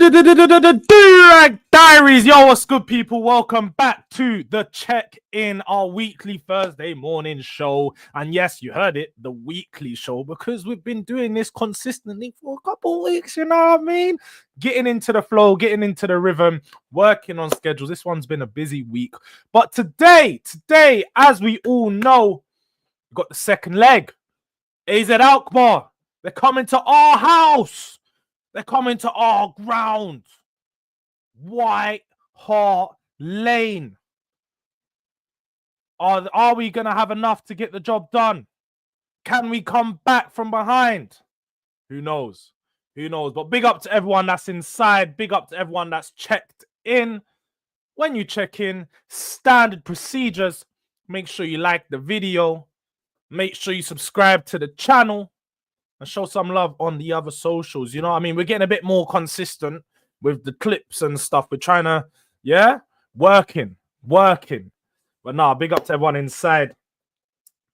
Durag Diaries, yo, what's good, people? Welcome back to the check-in, our weekly Thursday morning show. And yes, you heard it, the weekly show, because we've been doing this consistently for a couple of weeks, you know what I mean? Getting into the flow, getting into the rhythm, working on schedules. This one's been a busy week. But today, as we all know, we've got the second leg. AZ Alkmaar, they're coming to our house. They're coming to our ground. White Hart Lane. Are we going to have enough to get the job done? Can we come back from behind? Who knows? Who knows? But big up to everyone that's inside. Big up to everyone that's checked in. When you check in, standard procedures. Make sure you like the video. Make sure you subscribe to the channel. And show some love on the other socials. You know what I mean? We're getting a bit more consistent with the clips and stuff. We're trying to, yeah, working. But nah, big up to everyone inside.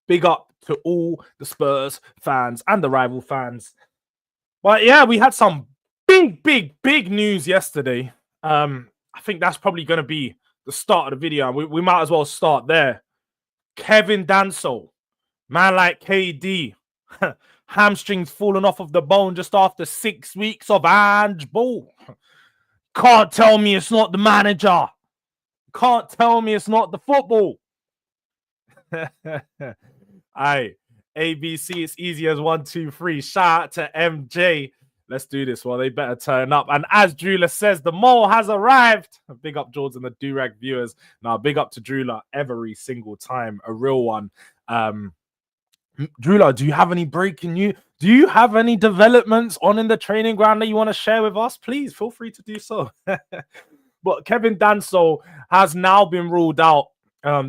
Big up to all the Spurs fans and the rival fans. But yeah, we had some big news yesterday. I think that's probably going to be the start of the video. We might as well start there. Kevin DANSO, man like KD. Hamstrings falling off of the bone just after 6 weeks of handball. Can't tell me it's not the manager. Can't tell me it's not the football. Aye, ABC, it's easy as 1, 2, 3. Shout out to MJ. Let's do this. Well, they better turn up. And as Drula says, the mole has arrived. Big up Jords and the Durag viewers. Now, big up to Drula every single time. A real one. Drula, do you have any breaking news? Do you have any developments on in the training ground that you want to share with us? Please feel free to do so. But Kevin DANSO has now been ruled out.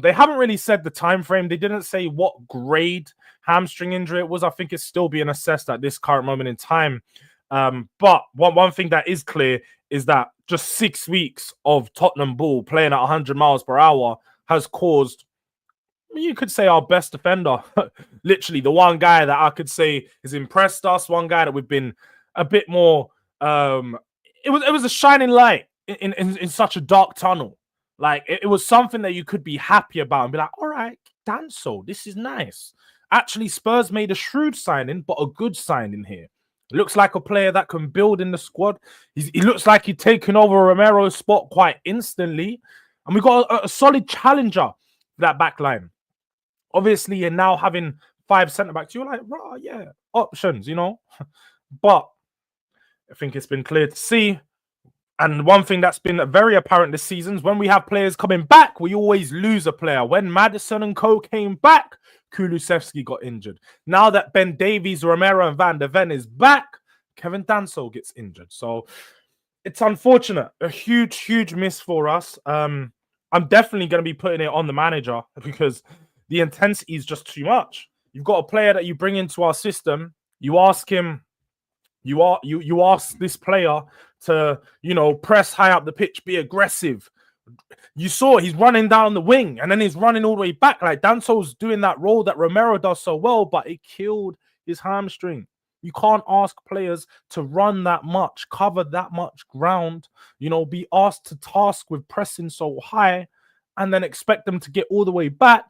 They haven't really said the time frame. They didn't say what grade hamstring injury it was. I think it's still being assessed at this current moment in time. But one thing that is clear is that just 6 weeks of Tottenham ball playing at 100 miles per hour has caused, you could say, our best defender. Literally the one guy that I could say has impressed us, one guy that we've been a bit more it was a shining light in such a dark tunnel. Like it was something that you could be happy about and be like, all right, DANSO, this is nice. Actually, Spurs made a shrewd signing, but a good signing here. It looks like a player that can build in the squad. He looks like he's taken over Romero's spot quite instantly. And we got a solid challenger for that back line. Obviously, you're now having 5 centre-backs. You're like, right, yeah, options, you know. But I think it's been clear to see. And one thing that's been very apparent this season is when we have players coming back, we always lose a player. When Maddison and co came back, Kulusevski got injured. Now that Ben Davies, Romero, and Van der Ven is back, Kevin DANSO gets injured. So it's unfortunate. A huge miss for us. I'm definitely going to be putting it on the manager because the intensity is just too much. You've got a player that you bring into our system. You ask him, you ask this player to, you know, press high up the pitch, be aggressive. You saw he's running down the wing and then he's running all the way back. Like DANSO's doing that role that Romero does so well, but it killed his hamstring. You can't ask players to run that much, cover that much ground, you know, be asked to task with pressing so high and then expect them to get all the way back.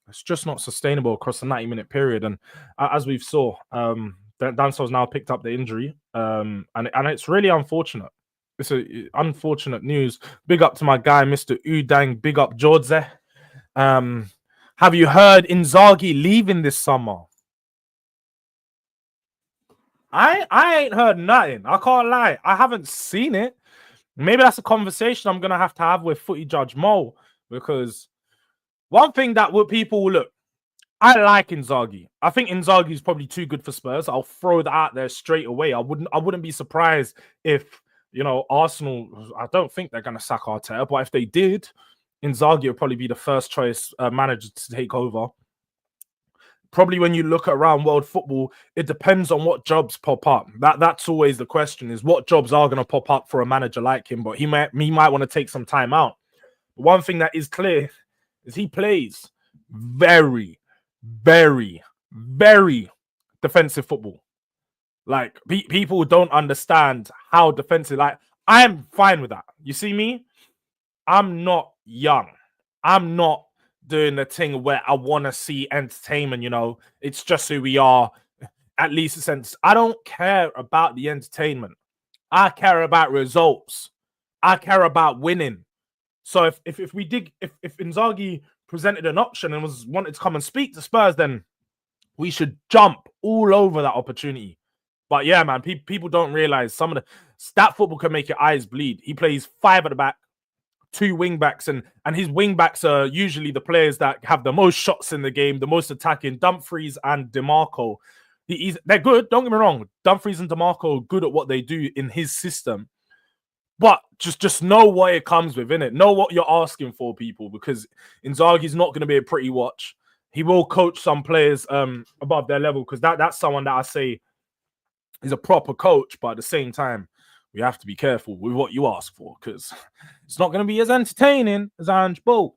It's just not sustainable across a 90-minute period. And as we've saw, DANSO's now picked up the injury. And it's really unfortunate. It's unfortunate news. Big up to my guy, Mr. Udang. Big up, Jords. Have you heard Inzaghi leaving this summer? I ain't heard nothing. I can't lie. I haven't seen it. Maybe that's a conversation I'm going to have with Footy Judge Mo, because one thing that people will look, I like Inzaghi. I think Inzaghi is probably too good for Spurs. I'll throw that out there straight away. I wouldn't be surprised if, you know, Arsenal, I don't think they're going to sack Arteta, but if they did, Inzaghi would probably be the first choice manager to take over. Probably when you look around world football, it depends on what jobs pop up. That's always the question, is what jobs are going to pop up for a manager like him, but he might want to take some time out. One thing that is clear is he plays very defensive football. Like, people don't understand how defensive. Like, I'm fine with that. You see me? I'm not young. I'm not doing the thing where I want to see entertainment, it's just who we are, at least a sense. I don't care about the entertainment. I care about results. I care about winning. So if Inzaghi presented an option and was wanted to come and speak to Spurs, then we should jump all over that opportunity. But yeah, man, people don't realize some of the stat football can make your eyes bleed. He plays 5 at the back, 2 wing backs, and his wing backs are usually the players that have the most shots in the game, the most attacking. Dumfries and DeMarco. They're good. Don't get me wrong. Dumfries and DeMarco are good at what they do in his system. But just know what it comes with, innit? Know what you're asking for, people, because Inzaghi's not going to be a pretty watch. He will coach some players above their level, because that's someone that I say is a proper coach. But at the same time, we have to be careful with what you ask for, because it's not going to be as entertaining as Ange Bolt.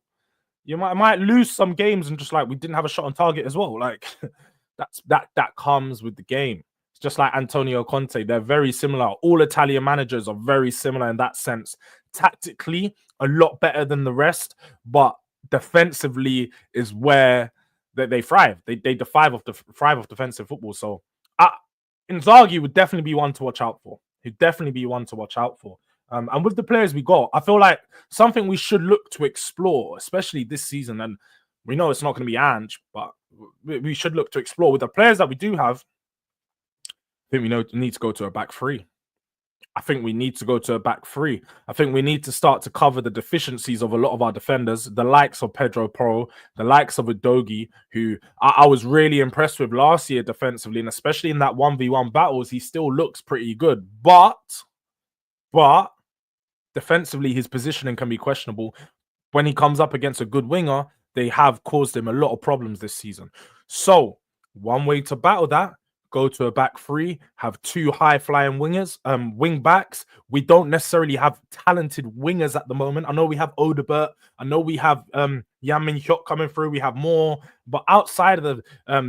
You might lose some games and just like we didn't have a shot on target as well. Like that comes with the game. It's just like Antonio Conte. They're very similar. All Italian managers are very similar in that sense. Tactically, a lot better than the rest, but defensively is where they thrive. They thrive off defensive football. So Inzaghi would definitely be one to watch out for. He'd definitely be one to watch out for. And with the players we got, I feel like something we should look to explore, especially this season. And we know it's not going to be Ange, but we should look to explore with the players that we do have. I think we need to go to a back three. I think we need to go to a back three. I think we need to start to cover the deficiencies of a lot of our defenders, the likes of Pedro Porro, the likes of Udogie, who I was really impressed with last year defensively, and especially in that 1v1 battles, he still looks pretty good. But defensively, his positioning can be questionable. When he comes up against a good winger, they have caused him a lot of problems this season. So one way to battle that, go to a back three, have 2 high-flying wingers, wing backs. We don't necessarily have talented wingers at the moment. I know we have Odebert. I know we have Yan Min-hyuk coming through. We have more. But outside of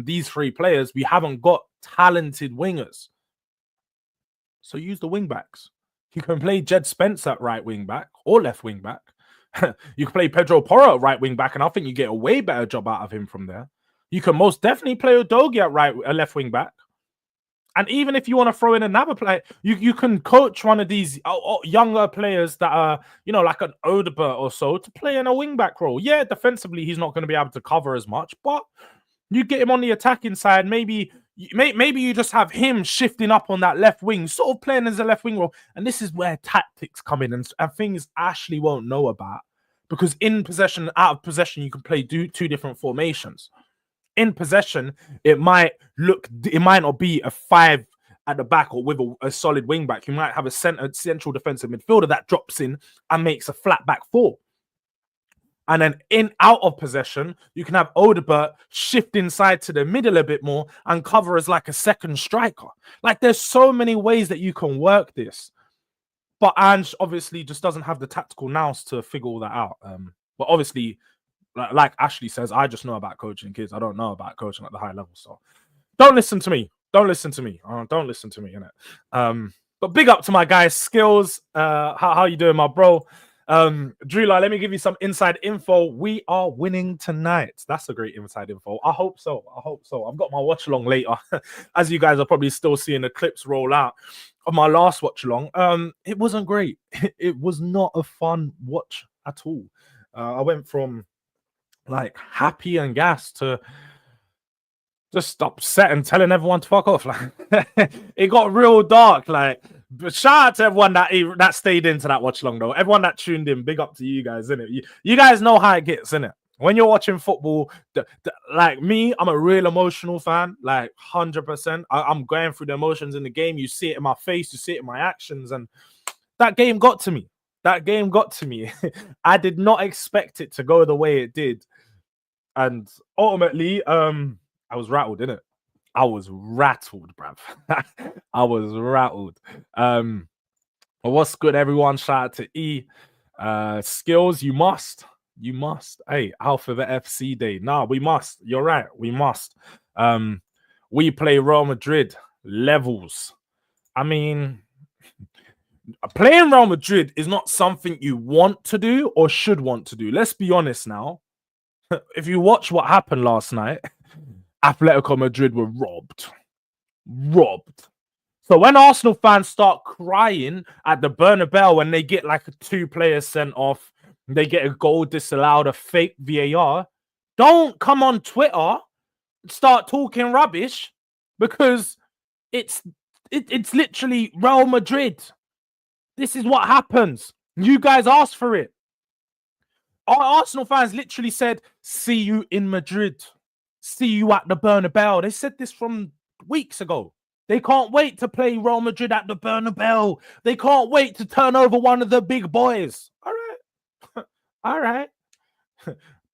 these 3 players, we haven't got talented wingers. So use the wing backs. You can play Jed Spence at right wing back or left wing back. You can play Pedro Porro at right wing back, and I think you get a way better job out of him from there. You can most definitely play Udogie at left wing back. And even if you want to throw in another player, you can coach one of these younger players that are, like an Odebert or so, to play in a wing-back role. Yeah, defensively, he's not going to be able to cover as much, but you get him on the attacking side. Maybe you just have him shifting up on that left wing, sort of playing as a left wing role. And this is where tactics come in and things Ashley won't know about. Because in possession and out of possession, you can play 2 different formations. In possession, it might not be a 5 at the back or with a solid wing back. You might have a central defensive midfielder that drops in and makes a flat back 4. And then out of possession, you can have Odebert shift inside to the middle a bit more and cover as like a second striker. Like, there's so many ways that you can work this. But Ange obviously just doesn't have the tactical nous to figure all that out. But obviously, like Ashley says, I just know about coaching kids. I don't know about coaching at the high level. So don't listen to me. Don't listen to me. Don't listen to me, innit? But big up to my guy, Skills. How you doing, my bro? Drula, let me give you some inside info. We are winning tonight. That's a great inside info. I hope so. I've got my watch along later. As you guys are probably still seeing the clips roll out of my last watch along. It wasn't great. It was not a fun watch at all. I went from like happy and gassed to just upset and telling everyone to fuck off. Like, it got real dark. Like, but shout out to everyone that stayed into that watch long though. Everyone that tuned in, big up to you guys, innit? You guys know how it gets, innit? When you're watching football, like me, I'm a real emotional fan, like 100%. I'm going through the emotions in the game. You see it in my face, you see it in my actions, and that game got to me. I did not expect it to go the way it did. And ultimately, I was rattled, innit? I was rattled, bruv. I was rattled. What's good, everyone? Shout out to E. Skills, you must. Hey, Alphabet FC Day. Nah, we must. You're right. We must. We play Real Madrid. Levels. I mean, Playing Real Madrid is not something you want to do or should want to do. Let's be honest now. If you watch what happened last night, Atletico Madrid were robbed. Robbed. So when Arsenal fans start crying at the Bernabeu when they get like 2 players sent off, they get a goal disallowed, a fake VAR, don't come on Twitter and start talking rubbish, because it's literally Real Madrid. This is what happens. You guys asked for it. Our Arsenal fans literally said, see you in Madrid. See you at the Bernabeu. They said this from weeks ago. They can't wait to play Real Madrid at the Bernabeu. They can't wait to turn over one of the big boys. All right. All right.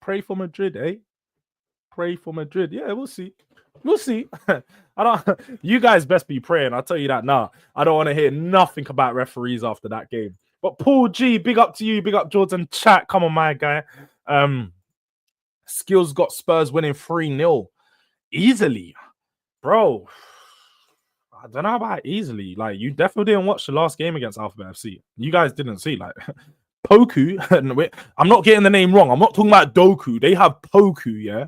Pray for Madrid, eh? Pray for Madrid. Yeah, we'll see. We'll see. You guys best be praying. I'll tell you that now. I don't want to hear nothing about referees after that game. But Paul G, big up to you. Big up Jords and chat. Come on, my guy. Skills got Spurs winning 3-0 easily. Bro, I don't know about easily. Like, you definitely didn't watch the last game against Alphabet FC. You guys didn't see, like, Poku. I'm not getting the name wrong. I'm not talking about Doku. They have Poku, yeah?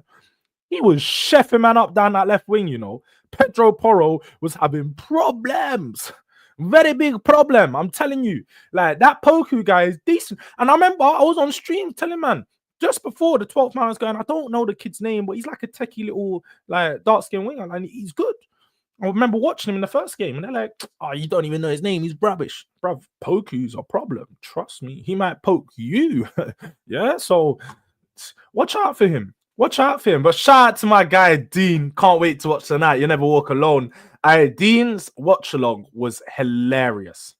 He was chefing man up down that left wing, you know. Pedro Porro was having problems. Very big problem. I'm telling you. Like, that Poku guy is decent. And I remember I was on stream telling man, just before the 12th man, I was going, I don't know the kid's name, but he's like a techie little, like, dark-skinned winger, and he's good. I remember watching him in the first game, and they're like, oh, you don't even know his name. He's rubbish. Bruv, Poku's a problem. Trust me. He might poke you. Yeah, so watch out for him. Watch out for him. But shout out to my guy, Dean. Can't wait to watch tonight. You never walk alone. Dean's watch-along was hilarious.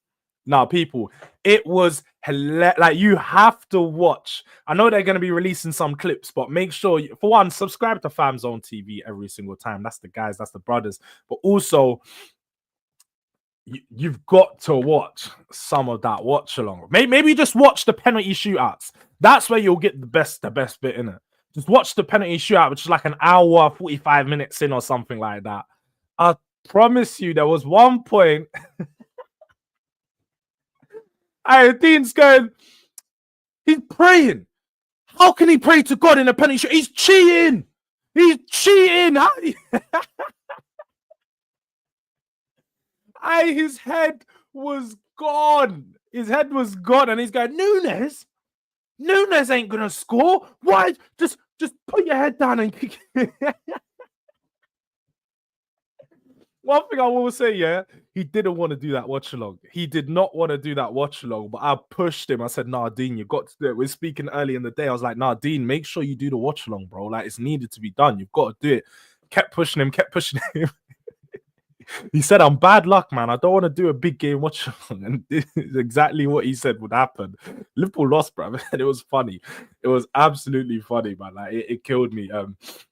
Now, people, it was hilarious. Like, you have to watch. I know they're going to be releasing some clips, but make sure, for one, subscribe to Fam Zone TV every single time. That's the guys, that's the brothers. But also, you've got to watch some of that watch-along. Maybe just watch the penalty shootouts. That's where you'll get the best bit in it. Just watch the penalty shootout, which is like an hour, 45 minutes in or something like that. I promise you, there was one point... Dean's going, he's praying. How can he pray to God in a penalty shot? He's cheating. He's cheating. His head was gone. His head was gone. And he's going, Nunes ain't going to score. Why? Just put your head down and kick it. One thing I will say, yeah, he didn't want to do that watch-along. He did not want to do that watch-along, but I pushed him. I said, nah, Dean, you got to do it. We're speaking early in the day. I was like, nah, Dean, make sure you do the watch-along, bro. Like, it's needed to be done. You've got to do it. Kept pushing him. He said, I'm bad luck, man. I don't want to do a big game watch-along. And this is exactly what he said would happen. Liverpool lost, bro. And it was funny. It was absolutely funny, man. Like, it killed me.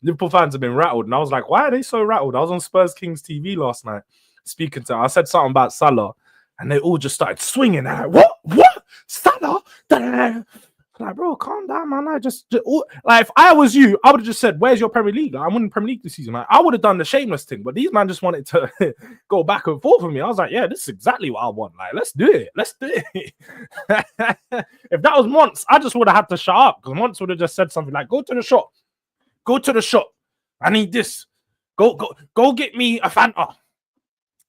Liverpool fans have been rattled. And I was like, why are they so rattled? I was on Spurs Kings TV last night speaking to them. I said something about Salah. And they all just started swinging. They're like, what? Salah? Like, bro, calm down, man. Like, if I was you, I would have just said, where's your Premier League? Like, I'm winning Premier League this season. Like, I would have done the shameless thing, but these man just wanted to go back and forth with me. I was like, yeah, this is exactly what I want. Like, let's do it. Let's do it. If that was Monts, I just would have had to shut up, because Monts would have just said something like, go to the shop. Go to the shop. I need this. Go get me a Fanta.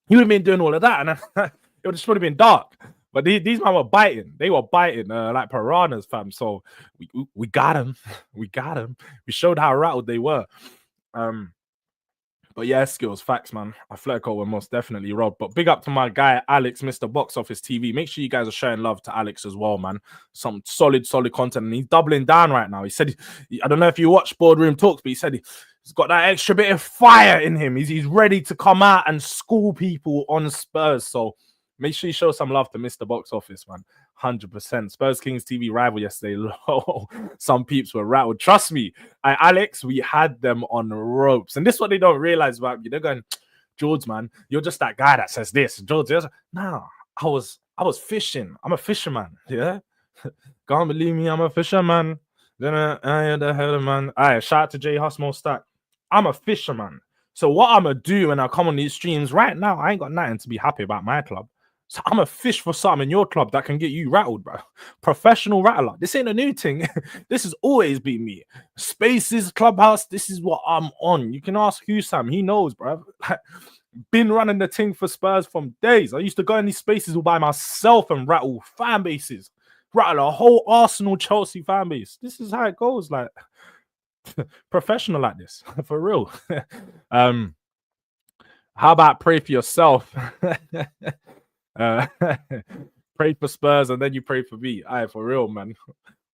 He would have been doing all of that, and it would have been dark. But these men were biting. They were biting like piranhas, fam. So we got him. We got him. We showed how rattled they were. But yeah, skills, facts, man. Atletico were most definitely robbed. But big up to my guy, Alex, Mr. Box Office TV. Make sure you guys are showing love to Alex as well, man. Some solid content. And he's doubling down right now. He said, I don't know if you watch Boardroom Talks, but he said he's got that extra bit of fire in him. He's ready to come out and school people on Spurs. So make sure you show some love to Mr. Box Office, man. 100%. Spurs Kings TV rival yesterday. Some peeps were rattled. Trust me, Alex, we had them on ropes. And this is what they don't realize about you. They're going, Jords, man, you're just that guy that says this. Jords, no, I was fishing. I'm a fisherman. Yeah. Can't believe me, I'm a fisherman. Then the hell, man. Shout out to Jay Husmo Stack. I'm a fisherman. So what I'm gonna do when I come on these streams right now, I ain't got nothing to be happy about my club. So I'm a fish for something in your club that can get you rattled, bro. Professional rattler. This ain't a new thing. This has always been me. Spaces, Clubhouse, this is what I'm on. You can ask Sam. He knows, bro. Like, been running the thing for Spurs from days. I used to go in these spaces all by myself and rattle fan bases. Rattle a whole Arsenal, Chelsea fan base. This is how it goes. Like, professional like this. For real. How about pray for yourself? Pray for Spurs and then you pray for me. All right, for real, man.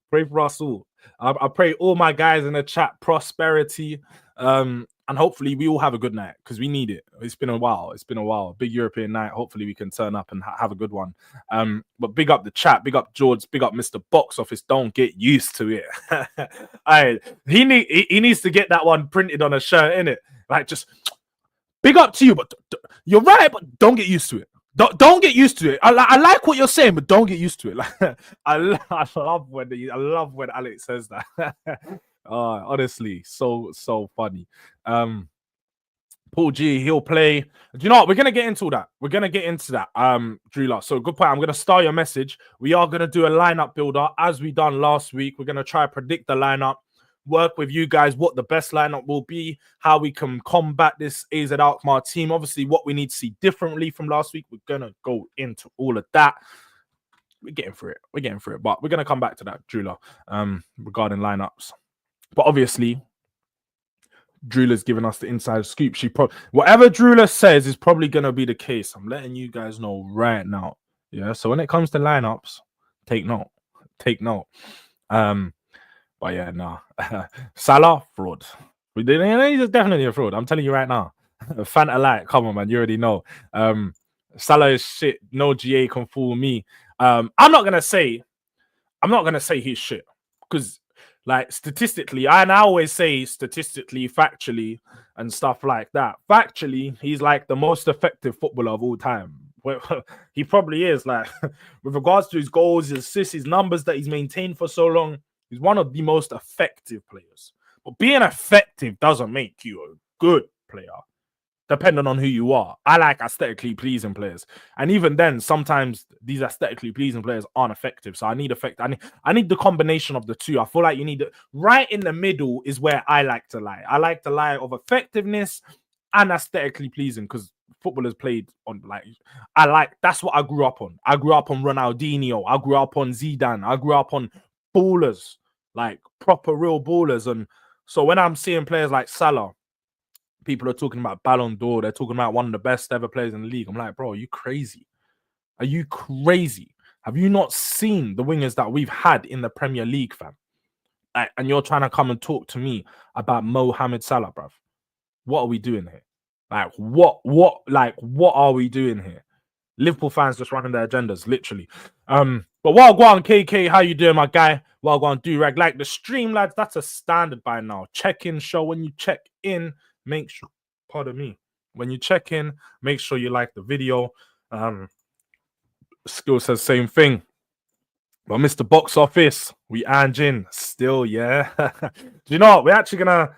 Pray for us all. I pray all my guys in the chat prosperity. And hopefully we all have a good night because we need it. It's been a while. It's been a while. Big European night. Hopefully we can turn up and have a good one. But big up the chat. Big up Jords. Big up Mr. Box Office. Don't get used to it. All right. He needs to get that one printed on a shirt, innit? Like, just big up to you, but you're right, but don't get used to it. Don't get used to it. I like what you're saying, but don't get used to it. Like, I love when Alex says that. Honestly, so funny. Paul G, he'll play. Do you know what? We're gonna get into that. We're gonna get into that. Drula. So good point. I'm gonna start your message. We are gonna do a lineup builder as we done last week. We're gonna try to predict the lineup. Work with you guys what the best lineup will be, how we can combat this AZ Alkmaar team. Obviously, what we need to see differently from last week. We're gonna go into all of that. We're getting through it. But we're gonna come back to that, Drula, regarding lineups. But obviously, Drula's giving us the inside scoop. Whatever Drula says is probably gonna be the case. I'm letting you guys know right now. Yeah. So when it comes to lineups, take note. But yeah, no. Salah, fraud. He's definitely a fraud. I'm telling you right now. Fanta Light, come on, man. You already know. Salah is shit. No GA can fool me. I'm not gonna say he's shit. Because, like, statistically, and I always say statistically, factually, and stuff like that. Factually, he's like the most effective footballer of all time. He probably is. Like, with regards to his goals, his assists, his numbers that he's maintained for so long. He's one of the most effective players. But being effective doesn't make you a good player, depending on who you are. I like aesthetically pleasing players. And even then, sometimes these aesthetically pleasing players aren't effective. So I need I need the combination of the two. I feel like you need it. Right in the middle is where I like to lie. I like to lie of effectiveness and aesthetically pleasing because footballers played on, like, that's what I grew up on. I grew up on Ronaldinho. I grew up on Zidane. I grew up on ballers. Like proper real ballers. And so when I'm seeing players like Salah, people are talking about Ballon d'Or, they're talking about one of the best ever players in the league. I'm like, bro, are you crazy? Are you crazy? Have you not seen the wingers that we've had in the Premier League, fam? And you're trying to come and talk to me about Mohamed Salah, bruv. What are we doing here? Like, what are we doing here? Liverpool fans just running their agendas, literally. But while go on, KK, how you doing, my guy? While go on, Durag, like the stream, lads, that's a standard by now. Check-in show. When you check in, make sure, pardon me, when you check in, make sure you like the video. Skill says same thing. But Mr. Box Office, we in still, yeah. Do you know what?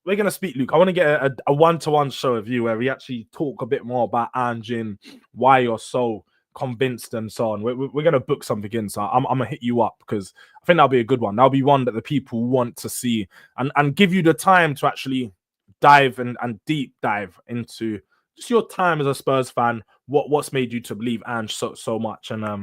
We're gonna speak, Luke. I want to get a one-to-one show of you where we actually talk a bit more about Anjin, why you're so convinced and so on. We're gonna book something in, so I'm gonna hit you up because I think that'll be a good one. That'll be one that the people want to see and give you the time to actually dive and deep dive into just your time as a Spurs fan. What's made you to believe Ange so much, and I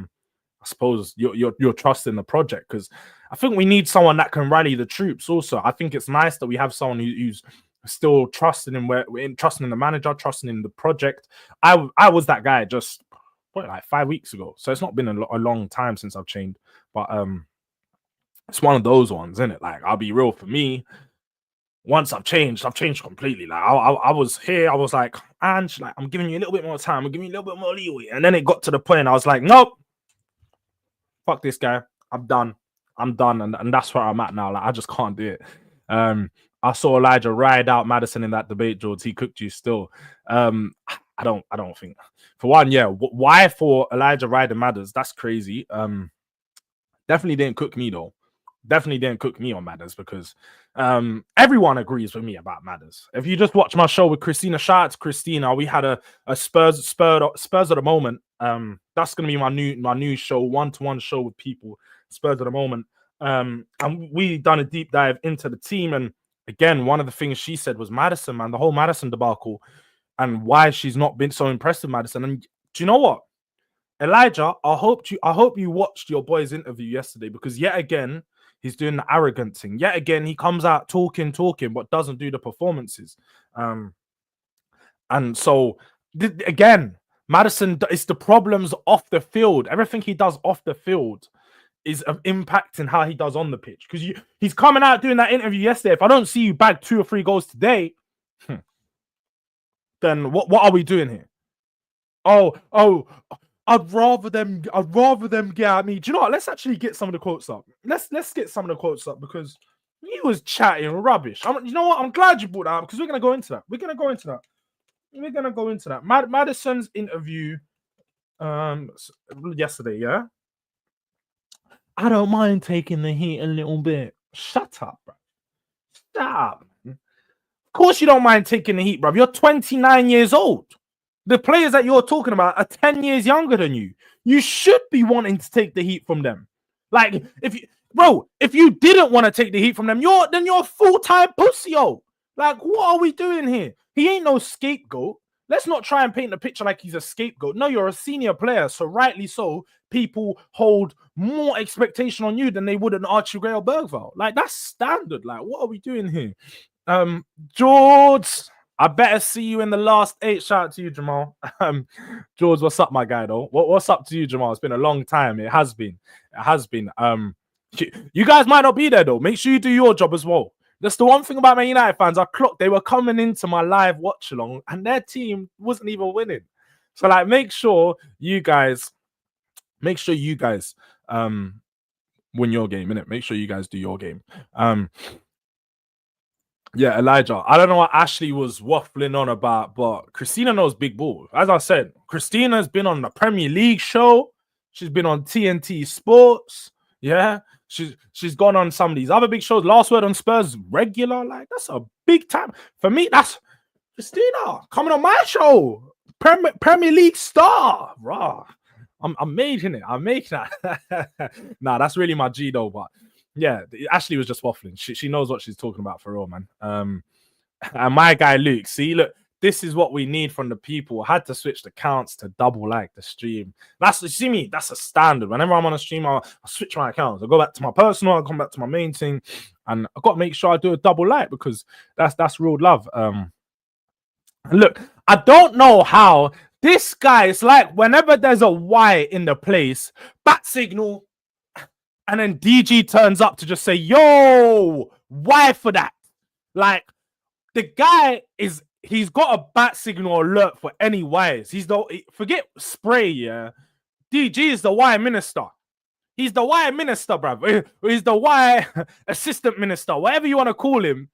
suppose your trust in the project, because I think we need someone that can rally the troops. Also, I think it's nice that we have someone who's still trusting in trusting in the manager, trusting in the project. I was that guy just like 5 weeks ago, so it's not been a long time since I've changed. But it's one of those ones, isn't it? Like, I'll be real, for me. Once I've changed completely. Like I was here, I was like, Ange, like, I'm giving you a little bit more time, I'm giving you a little bit more leeway, and then it got to the point I was like, nope. Fuck this guy. I'm done. And that's where I'm at now. Like, I just can't do it. I saw Elijah ride out Maddison in that debate, Jords. He cooked you still. I don't think. For one, yeah. Why for Elijah riding Madders? That's crazy. Definitely didn't cook me though. definitely didn't cook me on Madders because everyone agrees with me about Madders. If you just watch my show with Christina, shout out to Christina. We had a Spurs of the moment. That's gonna be my new show, one-to-one show with people, Spurs of the moment. And we done a deep dive into the team. And again, one of the things she said was Maddison, man, the whole Maddison debacle and why she's not been so impressed with Maddison. And do you know what? Elijah, I hope you watched your boy's interview yesterday because yet again he's doing the arrogant thing. Yet again he comes out talking, but doesn't do the performances. And so again, Maddison is the problems off the field. Everything he does off the field is impacting how he does on the pitch. Because he's coming out doing that interview yesterday. If I don't see you bag 2 or 3 goals today, then what are we doing here? Oh. I'd rather them get at me. Do you know what? Let's actually get some of the quotes up. Let's get some of the quotes up because he was chatting rubbish. You know what? I'm glad you brought that up because we're gonna go into that. We're gonna go into that. Maddison's interview yesterday, yeah. I don't mind taking the heat a little bit. Shut up, bro. Shut up. Of course you don't mind taking the heat, bro. You're 29 years old. The players that you're talking about are 10 years younger than you. You should be wanting to take the heat from them. Like, if you didn't want to take the heat from them, you're a full-time pussy, yo. Like, what are we doing here? He ain't no scapegoat. Let's not try and paint the picture like he's a scapegoat. No, you're a senior player, so rightly so, people hold more expectation on you than they would an Archie Gray or Bergvall. Like, that's standard. Like, what are we doing here? Jords, I better see you in the last 8. Shout out to you, Jamal. Jords, what's up, my guy, though? What's up to you, Jamal? It's been a long time. It has been. You guys might not be there, though. Make sure you do your job as well. That's the one thing about Man United fans. I clocked they were coming into my live watch along and their team wasn't even winning. So, like, make sure you guys win your game, innit? Make sure you guys do your game. Yeah, Elijah. I don't know what Ashley was waffling on about, but Christina knows big ball. As I said, Christina's been on the Premier League show. She's been on TNT Sports. Yeah. She's gone on some of these other big shows. Last Word on Spurs, regular. Like, that's a big time. For me, that's Christina coming on my show. Premier League star. Rah. I'm making it. I'm making that. Nah, that's really my G though, but yeah, Ashley was just waffling. She knows what she's talking about for real, man. And my guy Luke, see, look, this is what we need from the people. I had to switch the counts to double like the stream. You see me, that's a standard. Whenever I'm on a stream, I'll switch my accounts. I'll go back to my personal, I'll come back to my main thing, and I've got to make sure I do a double like because that's real love. Look, I don't know how this guy is like whenever there's a Y in the place, bat signal. And then DG turns up to just say, yo, why for that? Like, the guy he's got a bat signal alert for any wires. Forget spray, yeah. DG is the wire minister. He's the wire minister, bruv. He's the wire assistant minister, whatever you want to call him.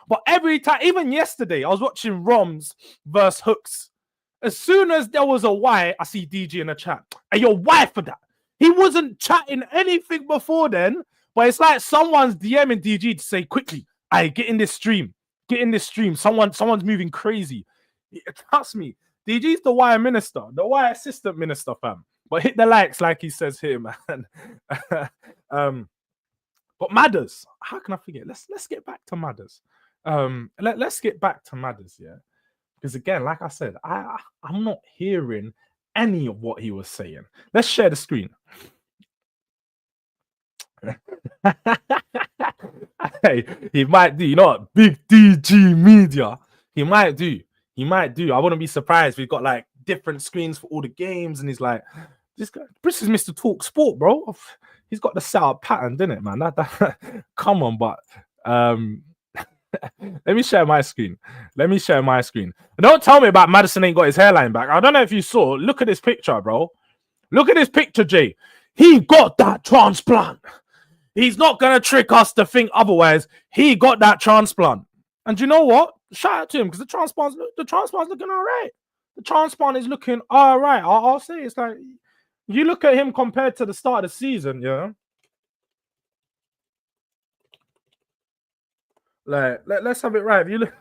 But every time, even yesterday, I was watching Roms versus Hooks. As soon as there was a Y, I see DG in the chat. Hey, yo, why for that? He wasn't chatting anything before then, but it's like someone's DMing DG to say quickly, get in this stream. Get in this stream. Someone's moving crazy. Trust me, DG's the wire minister, the wire assistant minister, fam. But hit the likes like he says here, man. But Madders, how can I forget? Let's get back to Madders. Let's get back to Madders, yeah. Because again, like I said, I'm not hearing any of what he was saying. Let's share the screen. Hey, he might do. You know what? Big DG Media. He might do. I wouldn't be surprised. We've got like different screens for all the games, and he's like, this guy, this is Mr. Talk Sport, bro. He's got the setup pattern, didn't it, man? Come on, but let me share my screen. And don't tell me about Maddison ain't got his hairline back. I don't know if you saw. Look at this picture, bro. Look at this picture, Jay. He got that transplant. He's not going to trick us to think otherwise. He got that transplant. And you know what? Shout out to him because the transplant's looking all right. The transplant is looking all right. I'll say it's like, you look at him compared to the start of the season, yeah. Let's have it right. If you look,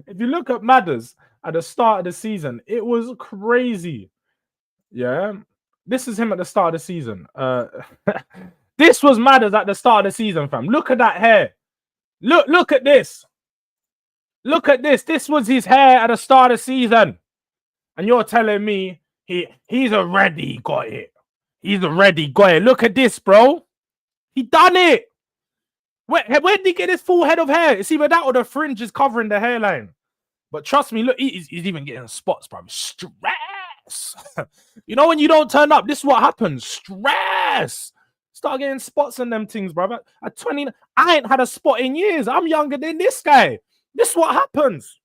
if you look at Madders at the start of the season, it was crazy. Yeah, this is him at the start of the season. This was Madders at the start of the season, fam. Look at that hair. Look at this. Look at this. This was his hair at the start of the season, and you're telling me he's already got it. He's already got it. Look at this, bro. He done it. Where did he get his full head of hair? It's either that or the fringe is covering the hairline. But trust me, look, he's even getting spots, bro. Stress. You know when you don't turn up, this is what happens. Stress. Start getting spots on them things, bro. At 20, I ain't had a spot in years. I'm younger than this guy. This is what happens.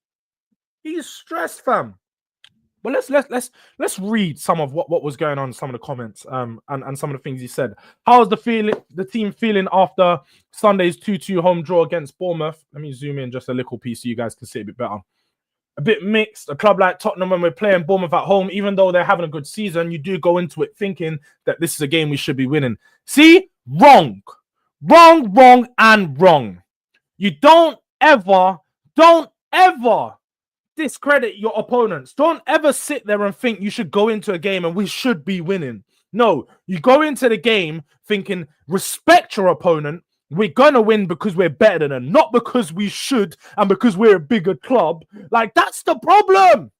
He's stressed, fam. But let's read some of what was going on, some of the comments, and some of the things he said. How's the team feeling after Sunday's 2-2 home draw against Bournemouth? Let me zoom in just a little piece so you guys can see it a bit better. A bit mixed. A club like Tottenham, when we're playing Bournemouth at home, even though they're having a good season, you do go into it thinking that this is a game we should be winning. See? Wrong, and wrong. You don't ever discredit your opponents. Don't ever sit there and think you should go into a game and we should be winning. No, you go into the game thinking, respect your opponent. We're going to win because we're better than them, not because we should and because we're a bigger club. Like, that's the problem.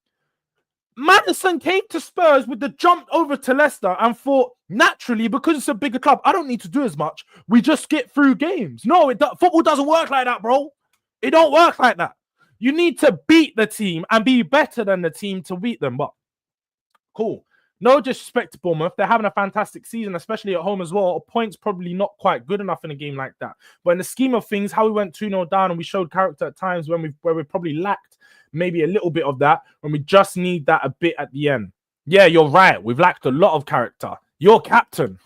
Maddison came to Spurs with the jump over to Leicester and thought, naturally, because it's a bigger club, I don't need to do as much. We just get through games. No, football doesn't work like that, bro. It don't work like that. You need to beat the team and be better than the team to beat them. But cool. No disrespect to Bournemouth. They're having a fantastic season, especially at home as well. A point's probably not quite good enough in a game like that. But in the scheme of things, how we went 2-0 down and we showed character at times where we probably lacked maybe a little bit of that, when we just need that a bit at the end. Yeah, you're right. We've lacked a lot of character. You're captain.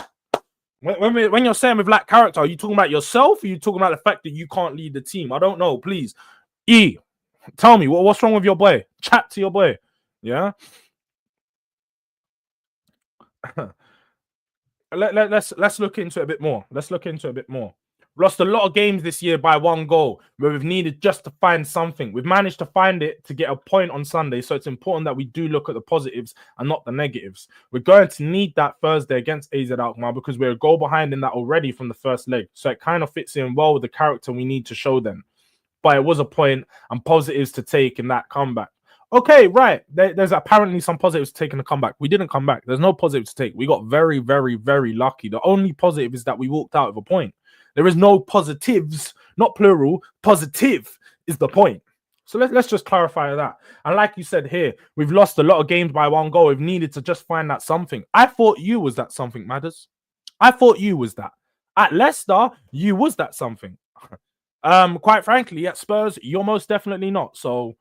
When you're saying we've lacked character, are you talking about yourself or are you talking about the fact that you can't lead the team? I don't know. Please. Tell me, what's wrong with your boy? Chat to your boy. Yeah? Let's look into it a bit more. Lost a lot of games this year by 1 goal where we've needed just to find something. We've managed to find it to get a point on Sunday, so it's important that we do look at the positives and not the negatives. We're going to need that Thursday against AZ Alkmaar because we're a goal behind in that already from the first leg, so it kind of fits in well with the character we need to show them. But it was a point and positives to take in that comeback. Okay, right. There's apparently some positives to take in the comeback. We didn't come back. There's no positives to take. We got very, very, very lucky. The only positive is that we walked out with a point. There is no positives, not plural. Positive is the point. So let's just clarify that. And like you said here, we've lost a lot of games by 1 goal. We've needed to just find that something. I thought you was that something, Madders. I thought you was that. At Leicester, you was that something. Quite frankly, at Spurs, you're most definitely not. So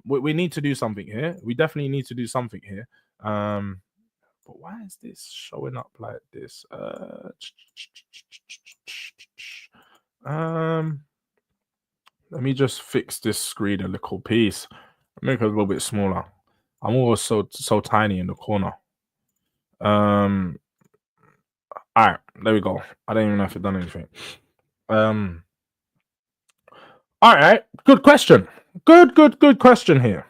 we need to do something here. We definitely need to do something here. But why is this showing up like this? Let me just fix this screen a little piece. Make it a little bit smaller. I'm always so tiny in the corner. All right, there we go. I don't even know if it done anything. All right, good question. Good question here.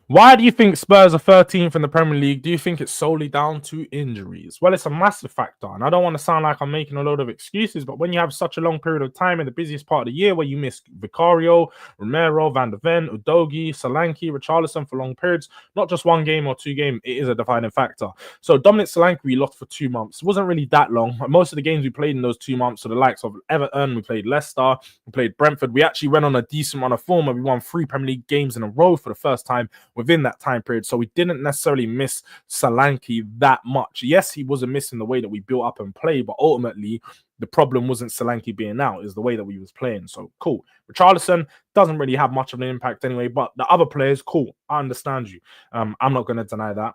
Why do you think Spurs are 13th in the Premier League? Do you think it's solely down to injuries? Well, it's a massive factor, and I don't want to sound like I'm making a load of excuses, but when you have such a long period of time in the busiest part of the year where you miss Vicario, Romero, Van de Ven, Udogie, Solanke, Richarlison for long periods, not just 1 game or 2 games, it is a defining factor. So Dominic Solanke, we lost for 2 months. It wasn't really that long. Most of the games we played in those 2 months are the likes of Everton, we played Leicester, we played Brentford. We actually went on a decent run of form where we won 3 Premier League games in a row for the first time within that time period. So we didn't necessarily miss Solanke that much. Yes, he wasn't missing the way that we built up and played, but ultimately the problem wasn't Solanke being out, is the way that we was playing. So cool. Richarlison doesn't really have much of an impact anyway, but the other players, cool. I understand you. I'm not going to deny that.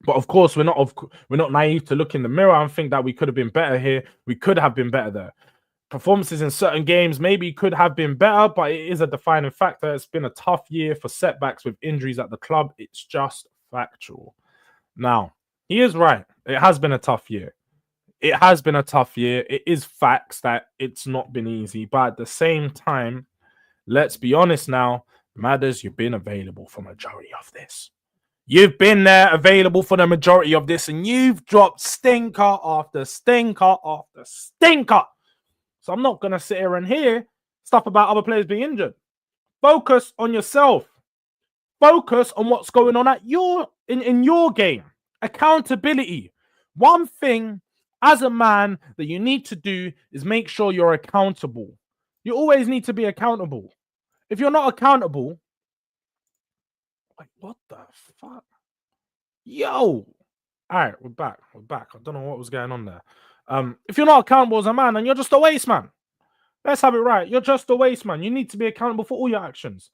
But of course, we're not naive to look in the mirror and think that we could have been better here. We could have been better there. Performances in certain games maybe could have been better, but it is a defining factor. It's been a tough year for setbacks with injuries at the club. It's just factual. Now, he is right. It has been a tough year. It has been a tough year. It is facts that it's not been easy, but at the same time, let's be honest now. Madders, you've been available for majority of this. You've been there available for the majority of this, and you've dropped stinker after stinker after stinker. So I'm not going to sit here and hear stuff about other players being injured. Focus on yourself. Focus on what's going on at in your game. Accountability. One thing as a man that you need to do is make sure you're accountable. You always need to be accountable. If you're not accountable, like, what the fuck? Yo! All right, we're back. I don't know what was going on there. If you're not accountable as a man, then you're just a waste man. Let's have it right. You're just a waste man. You need to be accountable for all your actions.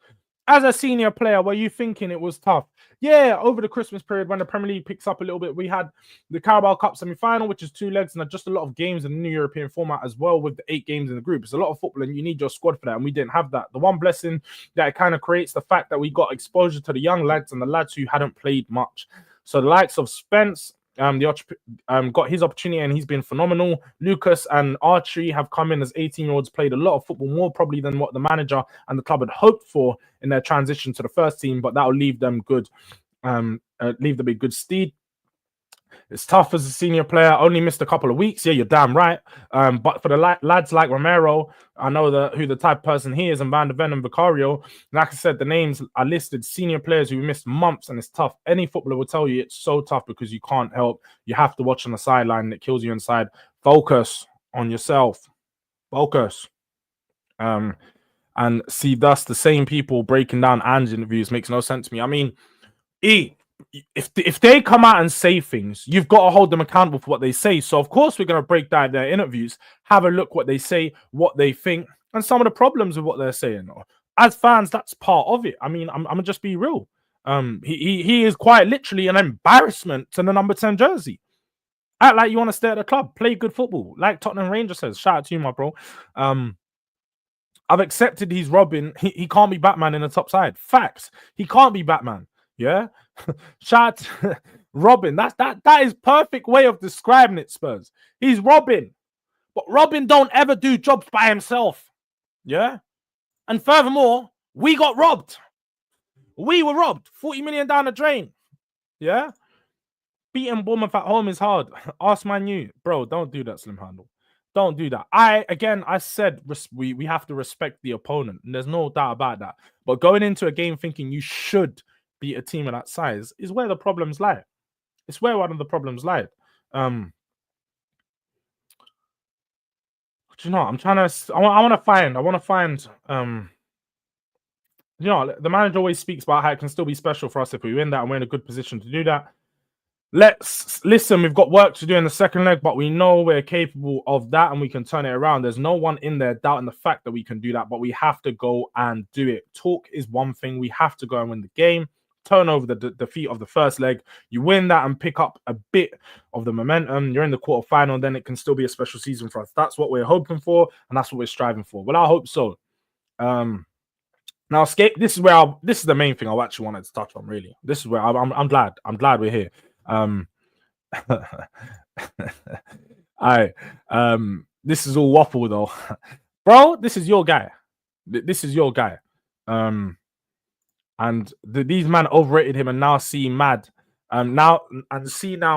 As a senior player, were you thinking it was tough? Yeah, over the Christmas period when the Premier League picks up a little bit, we had the Carabao Cup semi-final, which is 2 legs, and just a lot of games in the new European format as well with the 8 games in the group. It's a lot of football, and you need your squad for that, and we didn't have that. The one blessing that it kind of creates the fact that we got exposure to the young lads and the lads who hadn't played much. So the likes of Spence, got his opportunity and he's been phenomenal. Lucas and Archie have come in as 18-year-olds, played a lot of football, more probably than what the manager and the club had hoped for in their transition to the first team, but that will leave them good, leave them in good stead. It's tough as a senior player. Only missed a couple of weeks. Yeah, you're damn right. But for the lads like Romero, I know who the type of person he is, and Van der Ven and Vicario. Like I said, the names are listed. Senior players who missed months, and it's tough. Any footballer will tell you it's so tough because you can't help. You have to watch on the sideline, and it kills you inside. Focus on yourself. Focus. And see, thus the same people breaking down Ange's interviews makes no sense to me. I mean, if they come out and say things, you've got to hold them accountable for what they say. So of course we're going to break down their interviews, have a look what they say, what they think, and some of the problems with what they're saying. As fans, that's part of it. I mean, I'm gonna just be real. He is quite literally an embarrassment to the number 10 jersey. Act like you want to stay at the club, play good football, like Tottenham Rangers says. Shout out to you, my bro. I've accepted he's Robin. He can't be Batman in the top side. Facts. He can't be Batman. Yeah. Shout out Robin. That is perfect way of describing it, Spurs. He's Robin. But Robin don't ever do jobs by himself. Yeah. And furthermore, we got robbed. We were robbed. 40 million down the drain. Yeah. Beating Bournemouth at home is hard. Ask Man U. Bro, don't do that, Slim Handle. Don't do that. I said we have to respect the opponent, and there's no doubt about that. But going into a game thinking you should beat a team of that size is where the problems lie. It's where one of the problems lied. Do you know? I'm trying to. I want to find. You know, the manager always speaks about how it can still be special for us if we win that, and we're in a good position to do that. Let's listen. We've got work to do in the second leg, but we know we're capable of that and we can turn it around. There's no one in there doubting the fact that we can do that, but we have to go and do it. Talk is one thing. We have to go and win the game, turn over the defeat of the first leg. You win that and pick up a bit of the momentum. You're in the quarterfinal, then it can still be a special season for us. That's what we're hoping for, and that's what we're striving for. Well, I hope so. Now, escape. This is the main thing I actually wanted to touch on. Really, this is where I'm glad. I'm glad we're here. This is all waffle though, bro. This is your guy. This is your guy. And these man overrated him, and now see mad. Now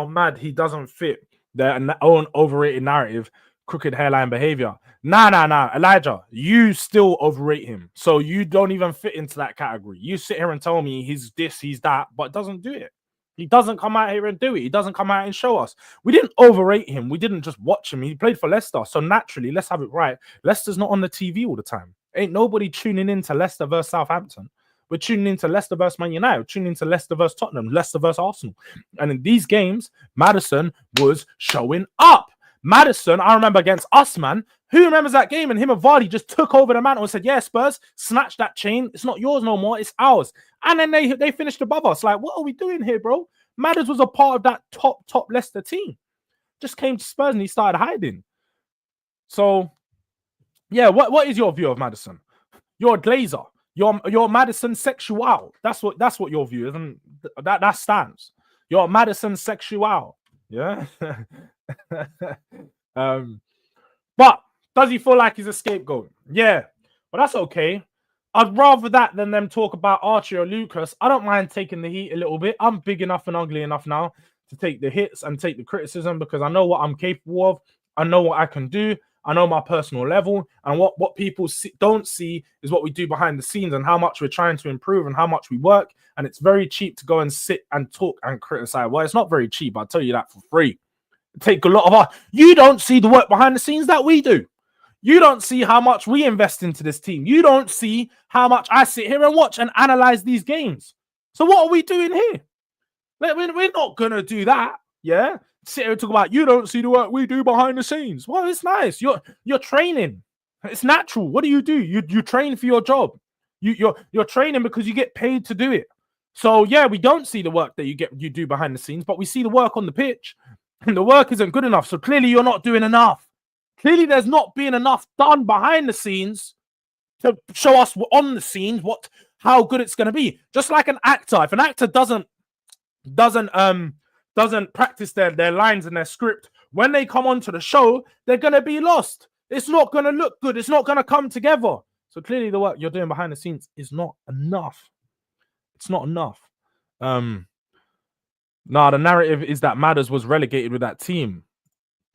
mad. He doesn't fit their own overrated narrative. Crooked hairline behavior. Nah. Elijah, you still overrate him. So you don't even fit into that category. You sit here and tell me he's this, he's that, but doesn't do it. He doesn't come out here and do it. He doesn't come out and show us. We didn't overrate him. We didn't just watch him. He played for Leicester. So naturally, let's have it right. Leicester's not on the TV all the time. Ain't nobody tuning in to Leicester versus Southampton. We're tuning into Leicester versus Man United. We're tuning into Leicester versus Tottenham. Leicester versus Arsenal. And in these games, Maddison was showing up. Maddison, I remember against us, man. Who remembers that game? And him and Vardy just took over the mantle and said, yeah, Spurs, snatch that chain. It's not yours no more. It's ours. And then they finished above us. Like, what are we doing here, bro? Madders was a part of that top Leicester team. Just came to Spurs and he started hiding. So, yeah, what is your view of Maddison? You're a glazer. You're Maddison sexual. That's what your view is, and that stands. You're Maddison sexual. Yeah. But does he feel like he's a scapegoat? Yeah, but that's okay. I'd rather that than them talk about Archie or Lucas. I don't mind taking the heat a little bit. I'm big enough and ugly enough now to take the hits and take the criticism because I know what I'm capable of. I know what I can do. I know my personal level. And what people don't see is what we do behind the scenes and how much we're trying to improve and how much we work. And it's very cheap to go and sit and talk and criticize. Well, it's not very cheap. I'll tell you that for free. It takes a lot of our... You don't see the work behind the scenes that we do. You don't see how much we invest into this team. You don't see how much I sit here and watch and analyze these games. So what are we doing here? We're not going to do that, yeah? Sit here and talk about you don't see the work we do behind the scenes. Well, it's nice. You're training. It's natural. What do? You train for your job. You're training because you get paid to do it. So, yeah, we don't see the work that you do behind the scenes, but we see the work on the pitch. And the work isn't good enough. So clearly you're not doing enough. Clearly, there's not been enough done behind the scenes to show us on the scenes how good it's going to be. Just like an actor, if an actor doesn't practice their lines and their script, when they come onto the show, they're going to be lost. It's not going to look good. It's not going to come together. So clearly, the work you're doing behind the scenes is not enough. It's not enough. The narrative is that Madders was relegated with that team.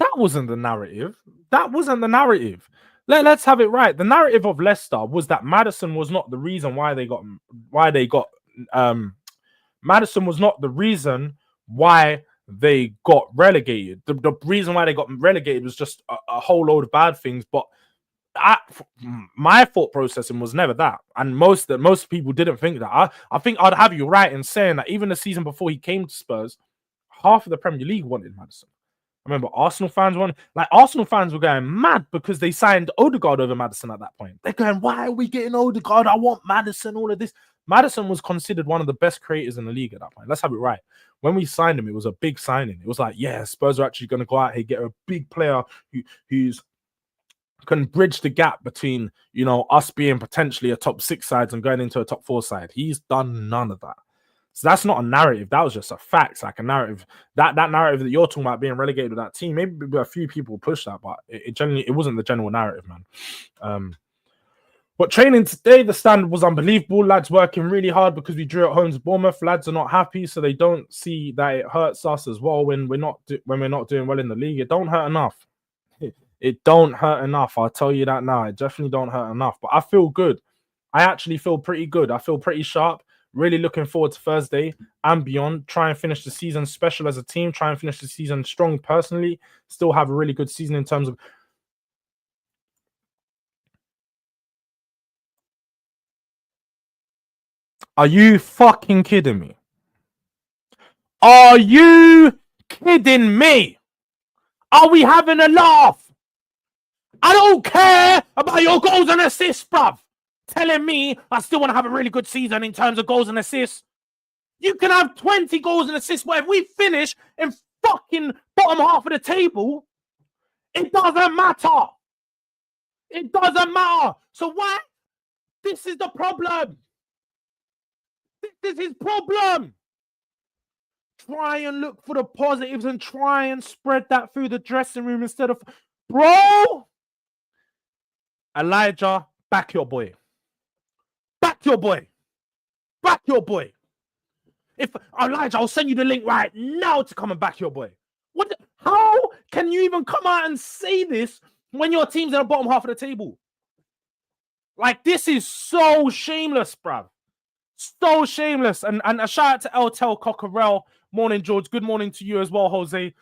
That wasn't the narrative. That wasn't the narrative. Let's have it right. The narrative of Leicester was that Maddison was not the reason why they got Maddison was not the reason why they got relegated. The reason why they got relegated was just a whole load of bad things. But my thought processing was never that, and most people didn't think that. I think I'd have you right in saying that even the season before he came to Spurs, half of the Premier League wanted Maddison. I remember Arsenal fans were going mad because they signed Odegaard over Maddison at that point. They're going, why are we getting Odegaard? I want Maddison, all of this. Maddison was considered one of the best creators in the league at that point. Let's have it right. When we signed him, it was a big signing. It was like, yeah, Spurs are actually going to go out here, get a big player who's can bridge the gap between, us being potentially a top 6 sides and going into a top 4 side. He's done none of that. So that's not a narrative. That was just a fact, like a narrative. That narrative that you're talking about being relegated with that team, maybe a few people push that, but it wasn't the general narrative, man. But training today, the standard was unbelievable. Lads working really hard because we drew at home to Bournemouth. Lads are not happy, so they don't see that it hurts us as well when we're not doing well in the league. It don't hurt enough. It don't hurt enough. I'll tell you that now. It definitely don't hurt enough. But I feel good. I actually feel pretty good. I feel pretty sharp. Really looking forward to Thursday and beyond. Try and finish the season special as a team. Try and finish the season strong personally. Still have a really good season in terms of... Are you fucking kidding me? Are you kidding me? Are we having a laugh? I don't care about your goals and assists, bruv. Telling me I still want to have a really good season in terms of goals and assists. You can have 20 goals and assists, but if we finish in fucking bottom half of the table, it doesn't matter. It doesn't matter. So why? This is the problem. This is his problem. Try and look for the positives and try and spread that through the dressing room instead of... Bro! Elijah, back your boy. Back your boy. Back your boy. If Elijah, I'll send you the link right now to come and back your boy. How can you even come out and say this when your team's in the bottom half of the table? Like, this is so shameless, bruv. So shameless. And a shout out to El Tel Cockerell. Morning, George. Good morning to you as well, Jose.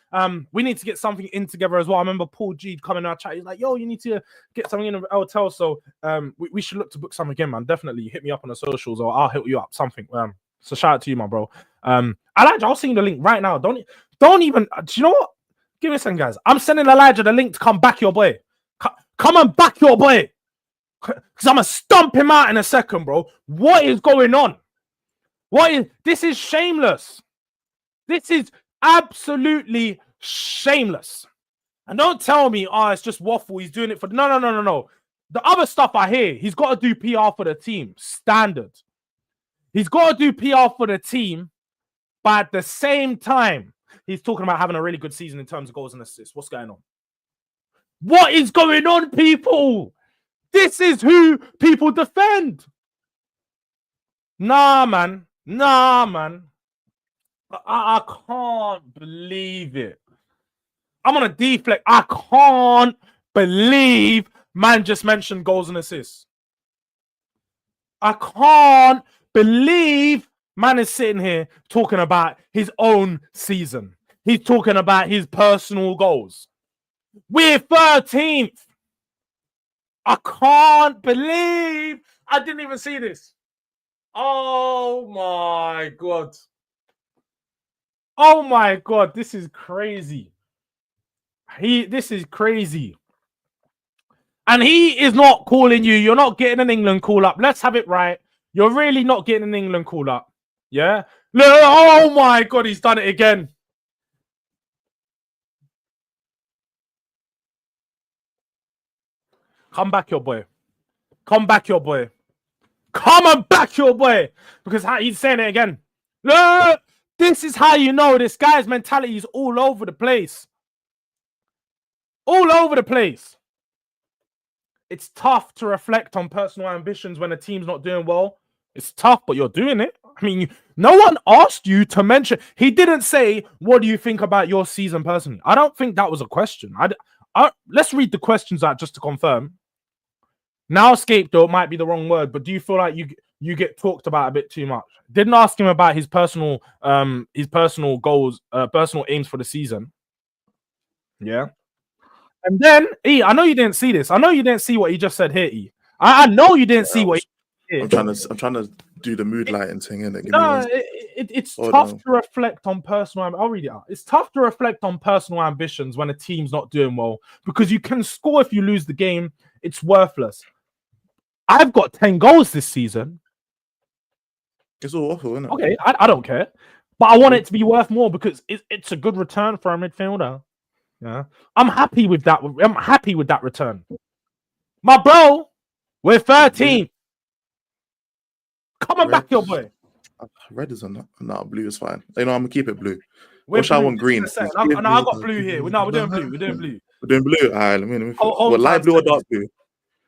We need to get something in together as well. I remember Paul G coming in our chat. He's like, yo, you need to get something in with El Tel. So we should look to book something again, man. Definitely hit me up on the socials or I'll hit you up. Something. So shout out to you, my bro. I'll send you the link right now. Don't even... Do you know what? Give me a second, guys. I'm sending Elijah the link to come back your boy. Come and back your boy. Because I'm going to stomp him out in a second, bro. What is going on? This is shameless. This is absolutely shameless. And don't tell me, it's just waffle. He's doing it for... No. The other stuff I hear, he's got to do PR for the team. Standard. He's got to do PR for the team. But at the same time, he's talking about having a really good season in terms of goals and assists. What's going on? What is going on, people? This is who people defend. Nah, man. Nah, man. I can't believe it. I'm on a deflect. I can't believe man just mentioned goals and assists. I can't believe man is sitting here talking about his own season. He's talking about his personal goals. We're 13th. I can't believe I didn't even see this. Oh my God. Oh my God. This is crazy. This is crazy. And he is not calling you. You're not getting an England call up. Let's have it right. You're really not getting an England call up. Yeah? Oh my God, he's done it again. Come back, your boy. Come back, your boy. Come and back, your boy. Because he's saying it again. Look, this is how you know this guy's mentality is all over the place. All over the place. It's tough to reflect on personal ambitions when a team's not doing well. It's tough, but you're doing it. I mean, no one asked you to mention. He didn't say, what do you think about your season personally? I don't think that was a question. Let's read the questions out just to confirm. Now, scapegoat might be the wrong word, but do you feel like you get talked about a bit too much? Didn't ask him about his personal goals, personal aims for the season. Yeah. And then, I know you didn't see this. I know you didn't see what he just said here, I know you didn't see what he I'm trying to do the mood lighting thing, innit? No, it's tough to reflect on personal. I'll read it out. It's tough to reflect on personal ambitions when a team's not doing well because you can score if you lose the game. It's worthless. I've got 10 goals this season. It's all awful, isn't it? Okay, I don't care, but I want it to be worth more because it's a good return for a midfielder. Yeah, I'm happy with that. I'm happy with that return, my bro. We're 13th. Come on back, your boy. Red is not blue is fine. You know, I'm gonna keep it blue. Or shall I want green? I got blue here. No, we're doing blue. We're doing blue. We're doing blue. All right, let me. What, light blue or dark blue?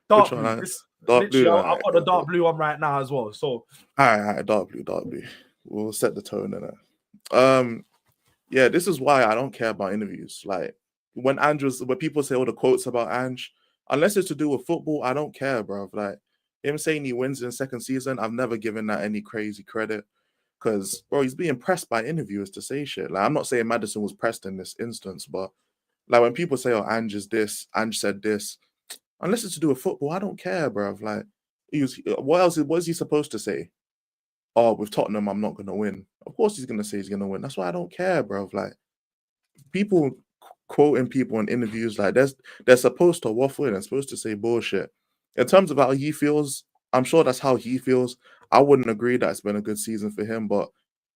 Dark blue. Dark blue. I've got the dark blue on right now as well. So all right, dark blue. We'll set the tone in it. Yeah, this is why I don't care about interviews. Like when people say all the quotes about Ange, unless it's to do with football, I don't care, bro. Like him saying he wins in second season, I've never given that any crazy credit because, bro, he's being pressed by interviewers to say shit. Like I'm not saying Maddison was pressed in this instance, but like when people say, "Oh, Ange is this," Ange said this. Unless it's to do with football, I don't care, bro. Like, what is he supposed to say? Oh, with Tottenham, I'm not going to win. Of course he's going to say he's going to win. That's why I don't care, bro. Like, people quoting people in interviews, like, they're supposed to waffle and they're supposed to say bullshit. In terms of how he feels, I'm sure that's how he feels. I wouldn't agree that it's been a good season for him, but,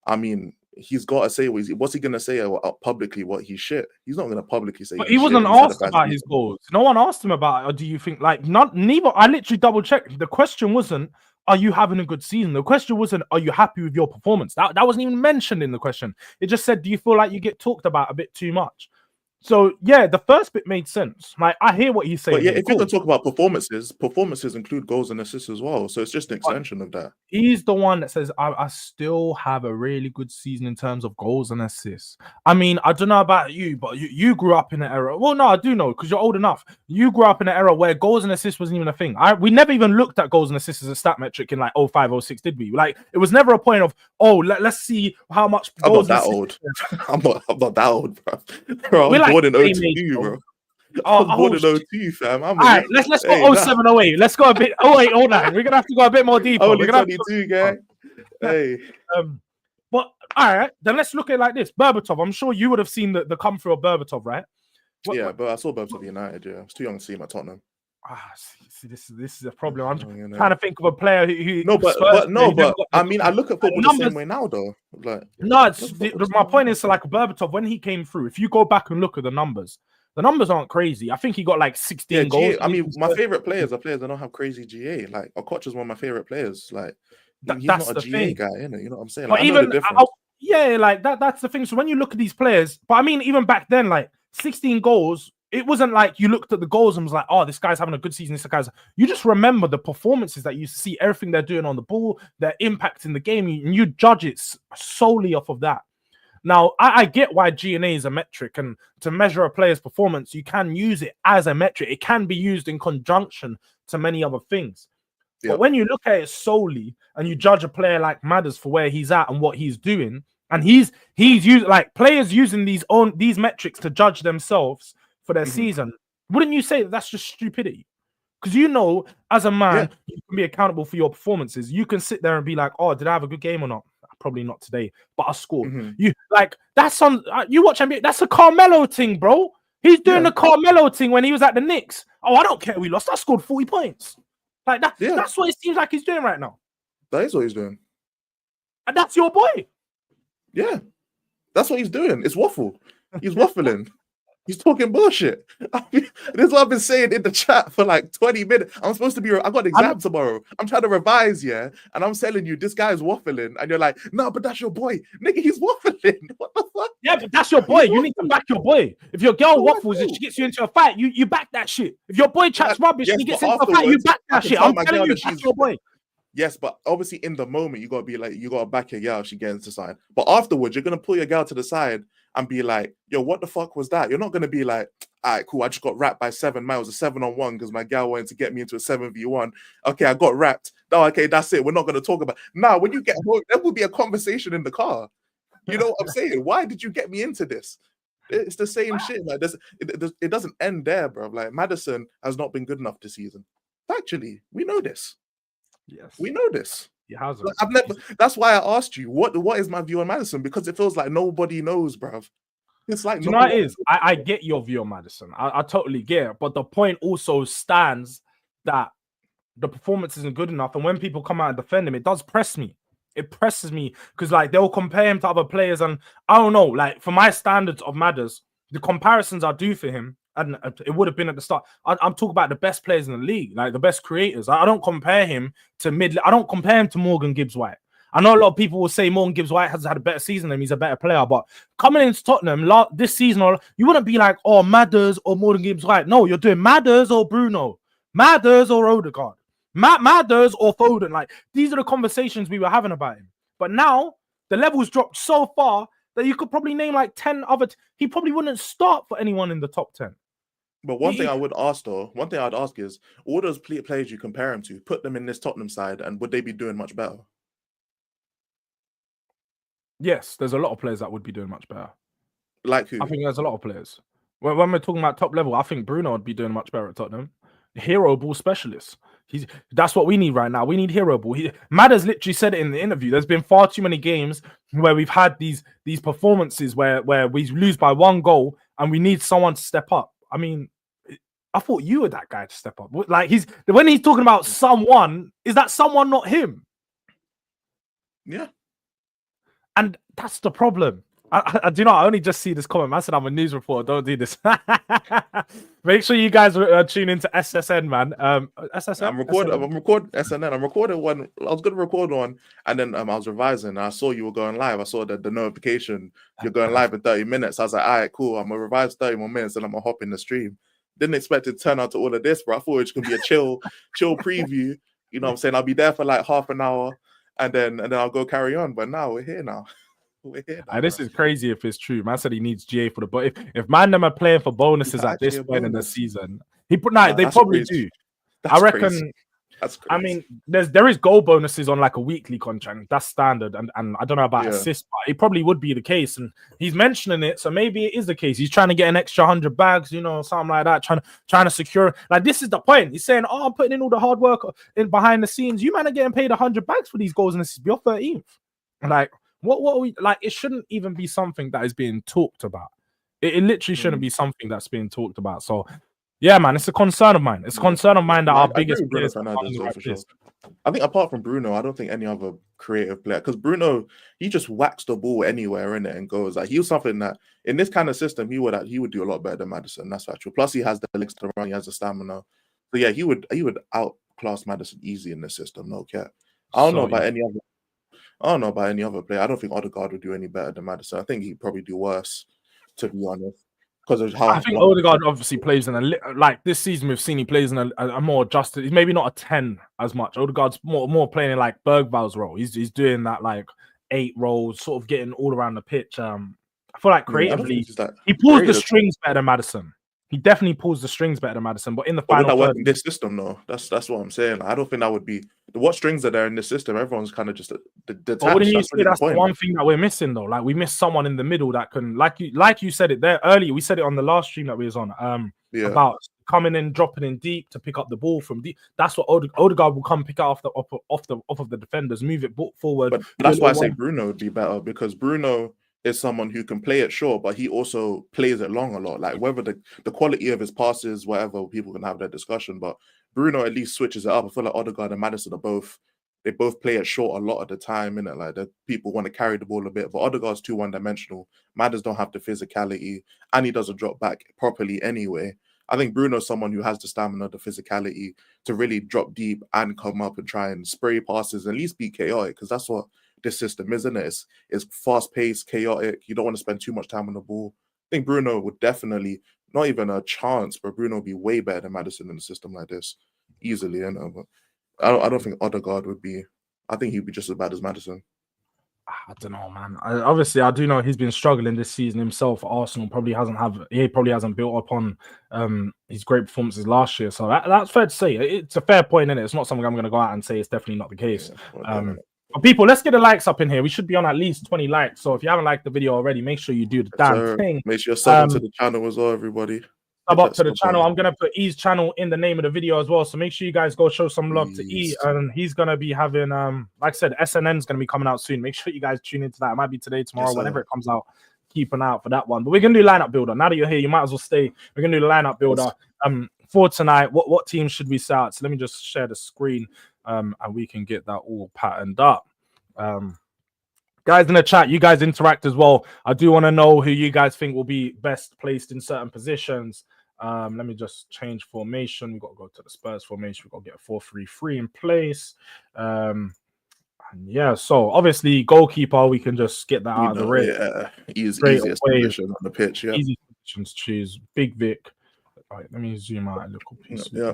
I mean, he's got to say what's he going to say publicly what he's shit. He's not going to publicly say. But he wasn't asked about his goals. No one asked him about it. Or do you think neither? I literally double checked. The question wasn't, are you having a good season? The question wasn't, are you happy with your performance? That wasn't even mentioned in the question. It just said, do you feel like you get talked about a bit too much? So yeah, the first bit made sense. Like I hear what he's saying. But yeah, if you're going to talk about performances include goals and assists as well. So it's just an extension of that. He's the one that says, I still have a really good season in terms of goals and assists. I mean, I don't know about you, but you grew up in an era. Well, no, I do know because you're old enough. You grew up in an era where goals and assists wasn't even a thing. We never even looked at goals and assists as a stat metric in like 05, 06, did we? Like it was never a point of, let's see how much goals. I'm not that old. I'm not that old, bro. I'm born in 02, bro. I was born in 02, fam. All right, let's go 07, 08. Let's go a bit 08, 09. We're gonna have to go a bit more deeper. Only 22, guy. Hey. But all right, then let's look at it like this. Berbatov, I'm sure you would have seen the come through of Berbatov, right? But I saw Berbatov United. Yeah, I was too young to see him at Tottenham. See, this is a problem. I'm trying to think of a player who but I mean, I look at football the same way now, though. Like, no, my point is like Berbatov when he came through. If you go back and look at the numbers aren't crazy. I think he got like 16 goals. I mean, my favorite players are players that don't have crazy GA. Like Okocha is one of my favorite players. Like he's not a GA guy, innit? You know what I'm saying? Like, I know the difference. Like that's the thing. So when you look at these players, but I mean, even back then, like 16 goals it wasn't like you looked at the goals and was like, oh, this guy's having a good season. This guy's. You just remember the performances that you see, everything they're doing on the ball, their impact in the game, and you judge it solely off of that. Now, I get why G&A is a metric, and to measure a player's performance, you can use it as a metric. It can be used in conjunction to many other things. But when you look at it solely and you judge a player like Madders for where he's at and what he's doing, and he's used like players using these metrics to judge themselves for their season, wouldn't you say that that's just stupidity? Because as a man, you can be accountable for your performances. You can sit there and be like, oh, did I have a good game or not? Probably not today, but I scored. You like that's on you watch NBA, that's a Carmelo thing, bro. He's doing the Carmelo thing when he was at the Knicks. Oh, I don't care we lost. I scored 40 points. Like that, that's what it seems like he's doing right now. That is what he's doing. And that's your boy. Yeah. That's what he's doing. It's waffle. He's waffling. He's talking bullshit. This is what I've been saying in the chat for like 20 minutes. I'm supposed to be, I've got an exam tomorrow. I'm trying to revise, and I'm telling you, this guy is waffling. And you're like, no, but that's your boy. Nigga, he's waffling. What the fuck? Yeah, but that's your boy. You need to back your boy. If your girl waffles and she gets you into a fight, you back that shit. If your boy chats rubbish and he gets into a fight, you back that shit. I'm telling you, that's your boy. Yes, but obviously in the moment, you got to be like, you got to back your girl if she gets into the side. But afterwards, you're going to pull your girl to the side and be like, yo, what the fuck was that? You're not going to be like, all right, cool, I just got wrapped by 7 miles, a 7-on-1 because my girl wanted to get me into a 7v1. Okay, I got wrapped. No, okay, that's it. We're not going to talk about it. Now, when you get home, there will be a conversation in the car. You know what I'm saying? Why did you get me into this? It's the same shit. Like, it doesn't end there, bro. Like, Maddison has not been good enough this season. Actually, we know this. Yes, we know this. He hasn't. I've never. That's why I asked you what is my view on Maddison, because it feels like nobody knows, bruv. It's like, do you know what it is? I get your view on Maddison. I totally get it, but the point also stands that the performance isn't good enough, and when people come out and defend him, it does press me. It presses me because like they'll compare him to other players, and I don't know. Like for my standards of Madders, the comparisons I do for him. And it would have been at the start. I'm talking about the best players in the league, like the best creators. I don't compare him to I don't compare him to Morgan Gibbs-White. I know a lot of people will say Morgan Gibbs-White has had a better season than him. He's a better player. But coming into Tottenham this season, you wouldn't be like, oh, Madders or Morgan Gibbs-White. No, you're doing Madders or Bruno, Madders or Odegaard, Madders or Foden. Like these are the conversations we were having about him. But now the level's dropped so far that you could probably name like 10 other. He probably wouldn't start for anyone in the top 10. But one thing I'd ask is, all those players you compare him to, put them in this Tottenham side, and would they be doing much better? Yes, there's a lot of players that would be doing much better. Like who? I think there's a lot of players. When we're talking about top level, I think Bruno would be doing much better at Tottenham. Hero ball specialist. That's what we need right now. We need hero ball. Madders literally said it in the interview. There's been far too many games where we've had these performances where we lose by 1 goal and we need someone to step up. I mean, I thought you were that guy to step up. Like when he's talking about someone, is that someone not him? Yeah. And that's the problem. I do not. I only just see this comment. I said I'm a news reporter. Don't do this. Make sure you guys tune into SSN, man. SSN. I'm recording SNN. I'm recording one. I was going to record one, and then I was revising. And I saw you were going live. I saw the notification. You're going live in 30 minutes. I was like, all right, cool. I'm gonna revise 30 more minutes, and I'm gonna hop in the stream. Didn't expect it to turn out to all of this, bro. I thought it was gonna be a chill preview. You know what I'm saying? I'll be there for like half an hour, and then I'll go carry on. But now we're here now. This is crazy if it's true. Man said he needs GA for the but if man them are playing for bonuses at this point in the season, they probably crazy. Do. That's I reckon. Crazy. That's crazy. I mean, there is goal bonuses on like a weekly contract. That's standard, and I don't know about assists, but it probably would be the case. And he's mentioning it, so maybe it is the case. He's trying to get an extra 100 bags, something like that. Trying to secure. Like this is the point. He's saying, "Oh, I'm putting in all the hard work in behind the scenes. You man are getting paid 100 bags for these goals, and this is your 13th." Like. What are we like? It shouldn't even be something that is being talked about. It literally shouldn't be something that's being talked about. So, yeah, man, it's a concern of mine. It's a concern of mine that our biggest players are not in the right place. I think apart from Bruno, I don't think any other creative player, because Bruno, he just whacks the ball anywhere in it and goes. Like he was something that in this kind of system he would do a lot better than Maddison. That's factual. Plus he has the legs to run, he has the stamina. So yeah, he would outclass Maddison easy in this system. No cap. I don't know about any other player. I don't think Odegaard would do any better than Maddison. I think he'd probably do worse, to be honest. because of how I think Odegaard obviously plays in like this season. We've seen he plays in a more adjusted. He's maybe not a 10 as much. Odegaard's more playing in like Bergval's role. He's doing that like 8 roles, sort of getting all around the pitch. I feel like I don't think creatively he's that he pulls the great. strings better than Madison. He definitely pulls the strings better than Madison. But in the But would final that work third, in this system though? That's what I'm saying. I don't think that would be what strings are there in this system. Everyone's kind of just but detached. wouldn't you That's say really the that's the point. one thing that we're missing though? Like we miss someone in the middle that can, like you said it there earlier. We said it on the last stream that we was on. Yeah. About coming in, dropping in deep to pick up the ball from deep. That's what Odegaard will come pick it off of the defenders, move it forward. But that's why I say Bruno would be better, because Bruno is someone who can play it short, but he also plays it long a lot. Like whether the quality of his passes, whatever, people can have that discussion. But Bruno at least switches it up. I feel like Odegaard and Maddison they both play it short a lot of the time, innit? Like the people want to carry the ball a bit, but Odegaard's too one-dimensional. Madders don't have the physicality, and he doesn't drop back properly anyway. I think Bruno's someone who has the stamina, the physicality to really drop deep and come up and try and spray passes and at least be chaotic, because that's what this system is, isn't it? It's fast-paced, chaotic. You don't want to spend too much time on the ball. I think Bruno would definitely, not even a chance, but Bruno would be way better than Maddison in a system like this, easily, you know. But I don't think Odegaard would be. I think he'd be just as bad as Maddison. I don't know, man. Obviously, I do know he's been struggling this season himself. Arsenal probably hasn't built upon his great performances last year. So that's fair to say. It's a fair point, isn't it? It's not something I'm going to go out and say it's definitely not the case. Yeah, but people, let's get the likes up in here. We should be on at least 20 likes. So if you haven't liked the video already, make sure you do the damn thing. Make sure you're subbing to the channel as well, everybody. Sub up to the channel. I'm gonna put E's channel in the name of the video as well. So make sure you guys go show some love to E. And he's gonna be having like I said, SNN's gonna be coming out soon. Make sure you guys tune into that. It might be today, tomorrow, whenever it comes out. Keep an eye out for that one. But we're gonna do lineup builder. Now that you're here, you might as well stay. We're gonna do the lineup builder. For tonight, what team should we start? So let me just share the screen and we can get that all patterned up. Guys in the chat, you guys interact as well. I do want to know who you guys think will be best placed in certain positions. Let me just change formation. We've got to go to the Spurs formation. We've got to get a 4-3-3 in place. Yeah, so obviously goalkeeper, we can just get that out of the way. Yeah, easiest position on the pitch. Yeah, easy positions to choose. Big Vic. All right, let me zoom out a little piece. Yeah,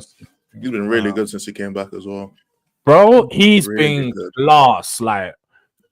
he's been really good since he came back as well. Bro, he's really been class. Like,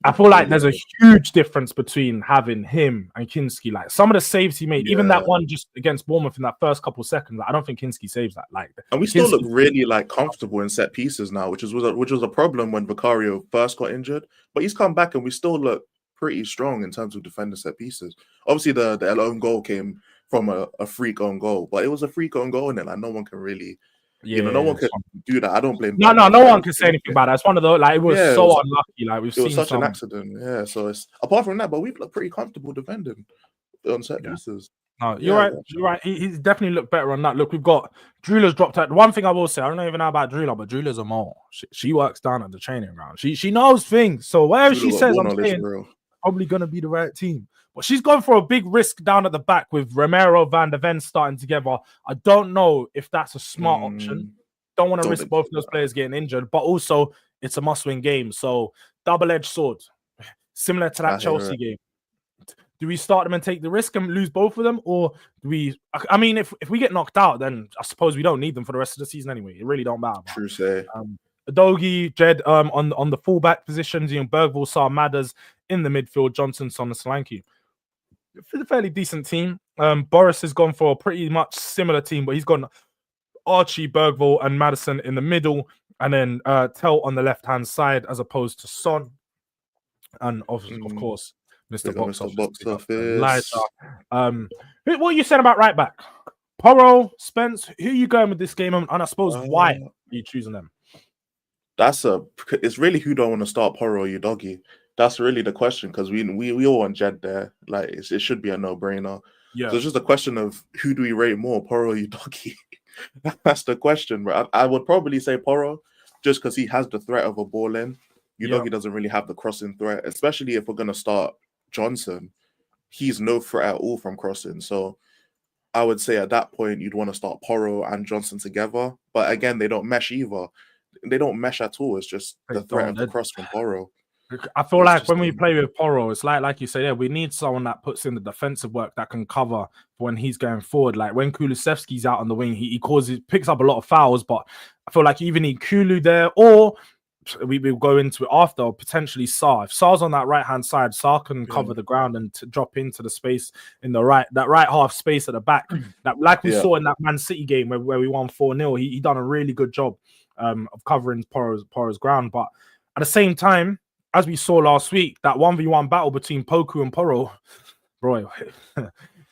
I feel like there's a huge difference between having him and Kinski. Like some of the saves he made, even that one just against Bournemouth in that first couple seconds, like, I don't think Kinski saves that. Like, and we still look really like comfortable in set pieces now, which was a problem when Vicario first got injured. But he's come back and we still look pretty strong in terms of defending set pieces. Obviously, the own goal came from a freak own goal, but it was a freak own goal, and like no one can really. Yeah, no one can do that. I don't blame. No one can say anything about that. It's one of those, like, it was so unlucky. Like we've seen, it was such an accident. Yeah, so it's apart from that, but we've looked pretty comfortable defending on set pieces. No, you're right. You're right. He's definitely looked better on that. Look, we've got Drula's dropped out. One thing I will say, I don't even know about Drula, but Drula's a mole. She works down at the training ground. She knows things. So whatever she says, I'm saying, probably gonna be the right team. But she's gone for a big risk down at the back with Romero, Van der Ven starting together. I don't know if that's a smart option. Don't want to risk both of those players getting injured, but also it's a must-win game. So double-edged sword, similar to that Chelsea game. Do we start them and take the risk and lose both of them, or do we? I mean, if we get knocked out, then I suppose we don't need them for the rest of the season anyway. It really don't matter. True say. Adogi, Jed on the fullback positions, Bergvall, Saar, Madders in the midfield, Johnson, Son, and Solanke. A fairly decent team. Boris has gone for a pretty much similar team, but he's gone Archie, Bergvall, and Maddison in the middle, and then Tell on the left-hand side as opposed to Son. And of course, Mr. Box Office. What you said about right back? Porro, Spence, who are you going with this game? And I suppose why are you choosing them? It's really who don't want to start Porro or Udogie. That's really the question, because we all want Jed there. Like it should be a no-brainer. Yeah. So it's just a question of who do we rate more, Porro or Udogie? That's the question, bro. I would probably say Porro, just because he has the threat of a ball in. Udogie doesn't really have the crossing threat, especially if we're gonna start Johnson. He's no threat at all from crossing. So I would say at that point you'd want to start Porro and Johnson together. But again, they don't mesh either. They don't mesh at all. It's just the threat of the cross from Porro. I feel It's like just when we play with Porro, it's like you say, yeah, we need someone that puts in the defensive work that can cover when he's going forward. Like when Kulusevski's out on the wing, he picks up a lot of fouls, but I feel like you even need Kulu there, or we'll go into it after, or potentially Sarr. If Sarr's on that right hand side, Sarr can cover the ground and drop into the space in that right half space at the back. That like we saw in that Man City game where we won 4-0. He done a really good job of covering Porro's ground, but at the same time, as we saw last week, that 1v1 battle between Poku and Porro, bro,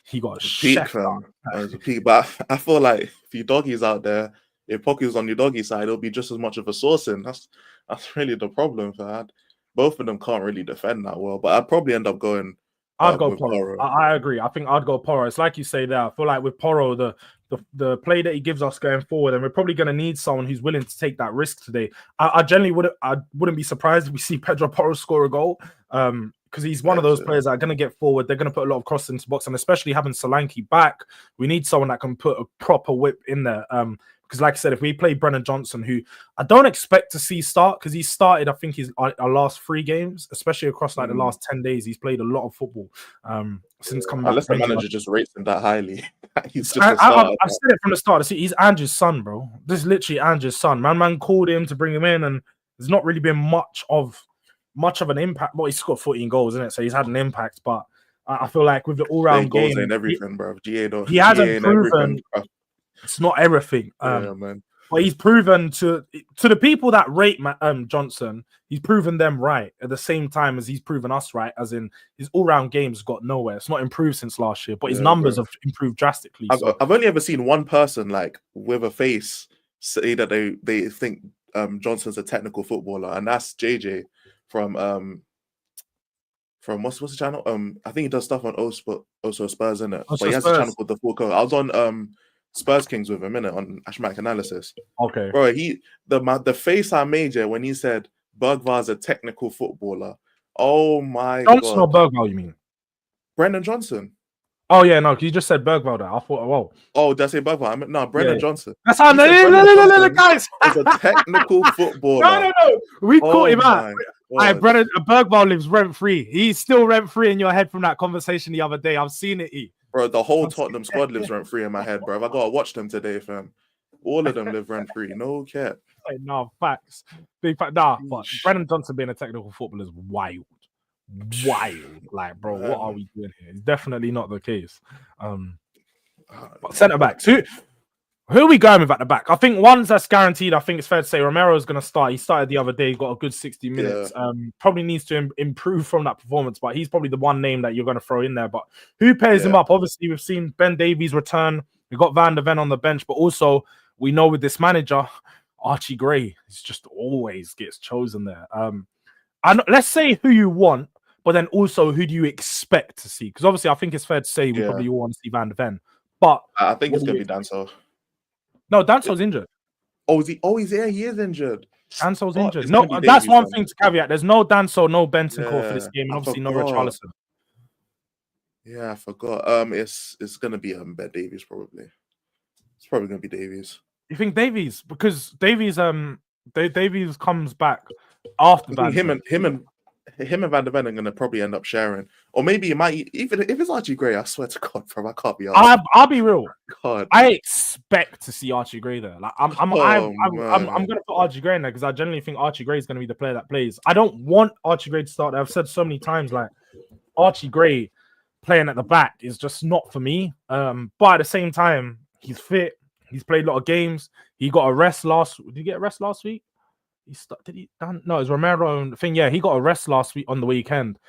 he got a peak, chef. fam. It was a peak. But I feel like if you doggies out there, if Poku's on your doggy side, it'll be just as much of a sourcing. That's really the problem, fam. Both of them can't really defend that well. But I'd probably end up going I'd go with Porro. Porro. I agree. I think I'd go Porro. It's like you say there. I feel like with Porro, the play that he gives us going forward, and we're probably going to need someone who's willing to take that risk today. I wouldn't be surprised if we see Pedro Porro score a goal. Because he's one of those players that are going to get forward. They're going to put a lot of crosses into the box, and especially having Solanke back, we need someone that can put a proper whip in there. Because like I said, if we play Brennan Johnson, who I don't expect to see start, because he started, I think, our last 3 games, especially across like the last 10 days. He's played a lot of football since coming back. Unless the manager just rates him that highly. He's just I've said it from the start. See, he's Andrew's son, bro. This is literally Andrew's son. Man called him to bring him in, and there's not really been much of an impact. Well, he's scored 14 goals, isn't it? So he's had an impact, but I feel like with the all-round game, ain't everything, bro. He hasn't proven. It's not everything. Yeah, man. But he's proven to the people that rate Johnson, he's proven them right at the same time as he's proven us right. As in, his all-round game's got nowhere. It's not improved since last year, but his numbers have improved drastically. I've only ever seen one person like with a face say that they think Johnson's a technical footballer, and that's JJ from what's the channel? I think he does stuff on also Spurs, innit? But he has a channel called The Full Code. I was on Spurs Kings with him, innit, on Ashmack Analysis. Okay. Bro, the face I made when he said Bergvar's a technical footballer. Oh my Johnson God. or Bergval, you mean? Brendan Johnson. Oh yeah, no, you just said Bergval there. I thought, whoa. Oh, did I say Bergval? No, Brendan Johnson. That's how no, guys. He's a technical footballer. No. We caught him out. Brendan Bergval lives rent-free. He's still rent-free in your head from that conversation the other day. I've seen it, Bro, the whole Tottenham squad lives rent-free in my head, bro. I gotta watch them today, fam. All of them live rent-free. No cap. No, facts. Big fact. Nah, but Brendan Johnson being a technical footballer is wild. Like, bro, what are we doing here? It's definitely not the case. But centre backs. Who are we going with at the back? I think ones that's guaranteed. I think it's fair to say Romero is going to start. He started the other day, got a good 60 minutes. Yeah. Probably needs to improve from that performance, but he's probably the one name that you're going to throw in there. But who pairs him up? Obviously, we've seen Ben Davies return. We got Van der Ven on the bench, but also we know with this manager, Archie Gray is just always gets chosen there. And let's say who you want, but then also who do you expect to see? Because obviously, I think it's fair to say we probably all want to see Van der Ven. But I think it's going to be DANSO. No, Danso's injured. Oh, is he? Oh, he's there. He is injured. Danso's injured. No, that's one thing to caveat. There's no Danso, no Benton call for this game, and obviously no Richarlison. Yeah, I forgot. It's going to be Ben Davies probably. It's probably going to be Davies. You think Davies? Because Davies Davies comes back after him and Van der Ven are going to probably end up sharing, or maybe it might even if it's Archie Gray. I swear to God, bro, I can't be honest. I'll be real. God, I expect to see Archie Gray there. Like I'm going to put Archie Gray in there because I genuinely think Archie Gray is going to be the player that plays. I don't want Archie Gray to start there. I've said so many times, like Archie Gray playing at the back is just not for me. But at the same time, he's fit. He's played a lot of games. He got a rest last. Did he get a rest last week? No, it's Romero thing. Yeah, he got a rest last week on the weekend.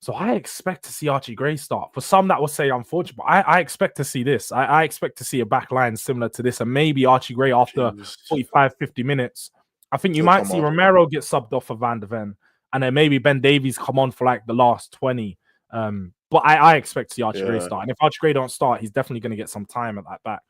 So I expect to see Archie Gray start. For some that will say unfortunate, but I expect to see this. I expect to see a back line similar to this, and maybe Archie Gray after 45, 50 minutes. I think you might see Romero get subbed off for Van der Ven, and then maybe Ben Davies come on for like the last 20. But I expect to see Archie Gray start. And if Archie Gray don't start, he's definitely going to get some time at that back.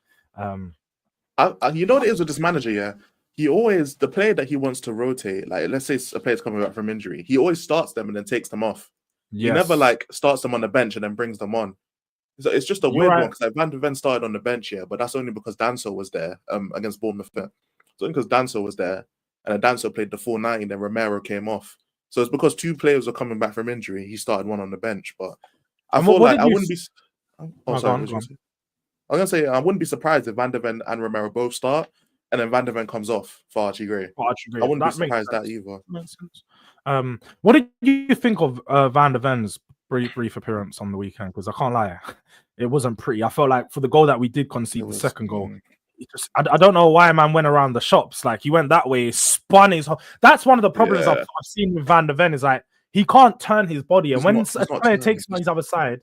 You know what it is with this manager, yeah? He always, the player that he wants to rotate, like let's say a player's coming back from injury, he always starts them and then takes them off. Yes. He never like starts them on the bench and then brings them on. So it's just a weird one because like Van der Ven started on the bench here, but that's only because DANSO was there against Bournemouth. So only because DANSO was there and then DANSO played the full 90 and then Romero came off. So it's because 2 players are coming back from injury. He started one on the bench, but I And feel what like did I you? wouldn't be. Oh, Oh, sorry, go what was on, you go gonna on. say? I was gonna say I wouldn't be surprised if Van der Ven and Romero both start, and then Van der Ven comes off for Archie Gray. Oh, actually, I great. wouldn't be That makes surprised that sense. either. Makes sense. What did you think of Van der Ven's brief appearance on the weekend? Because I can't lie, it wasn't pretty. I felt like for the goal that we did It concede, the was. second goal, I don't know why man went around the shops. Like he went that way, spun his. That's one of the problems Yeah, I've seen with Van der Ven is like he can't turn his body, and he's when not. a He's not player turning. takes him on his other side,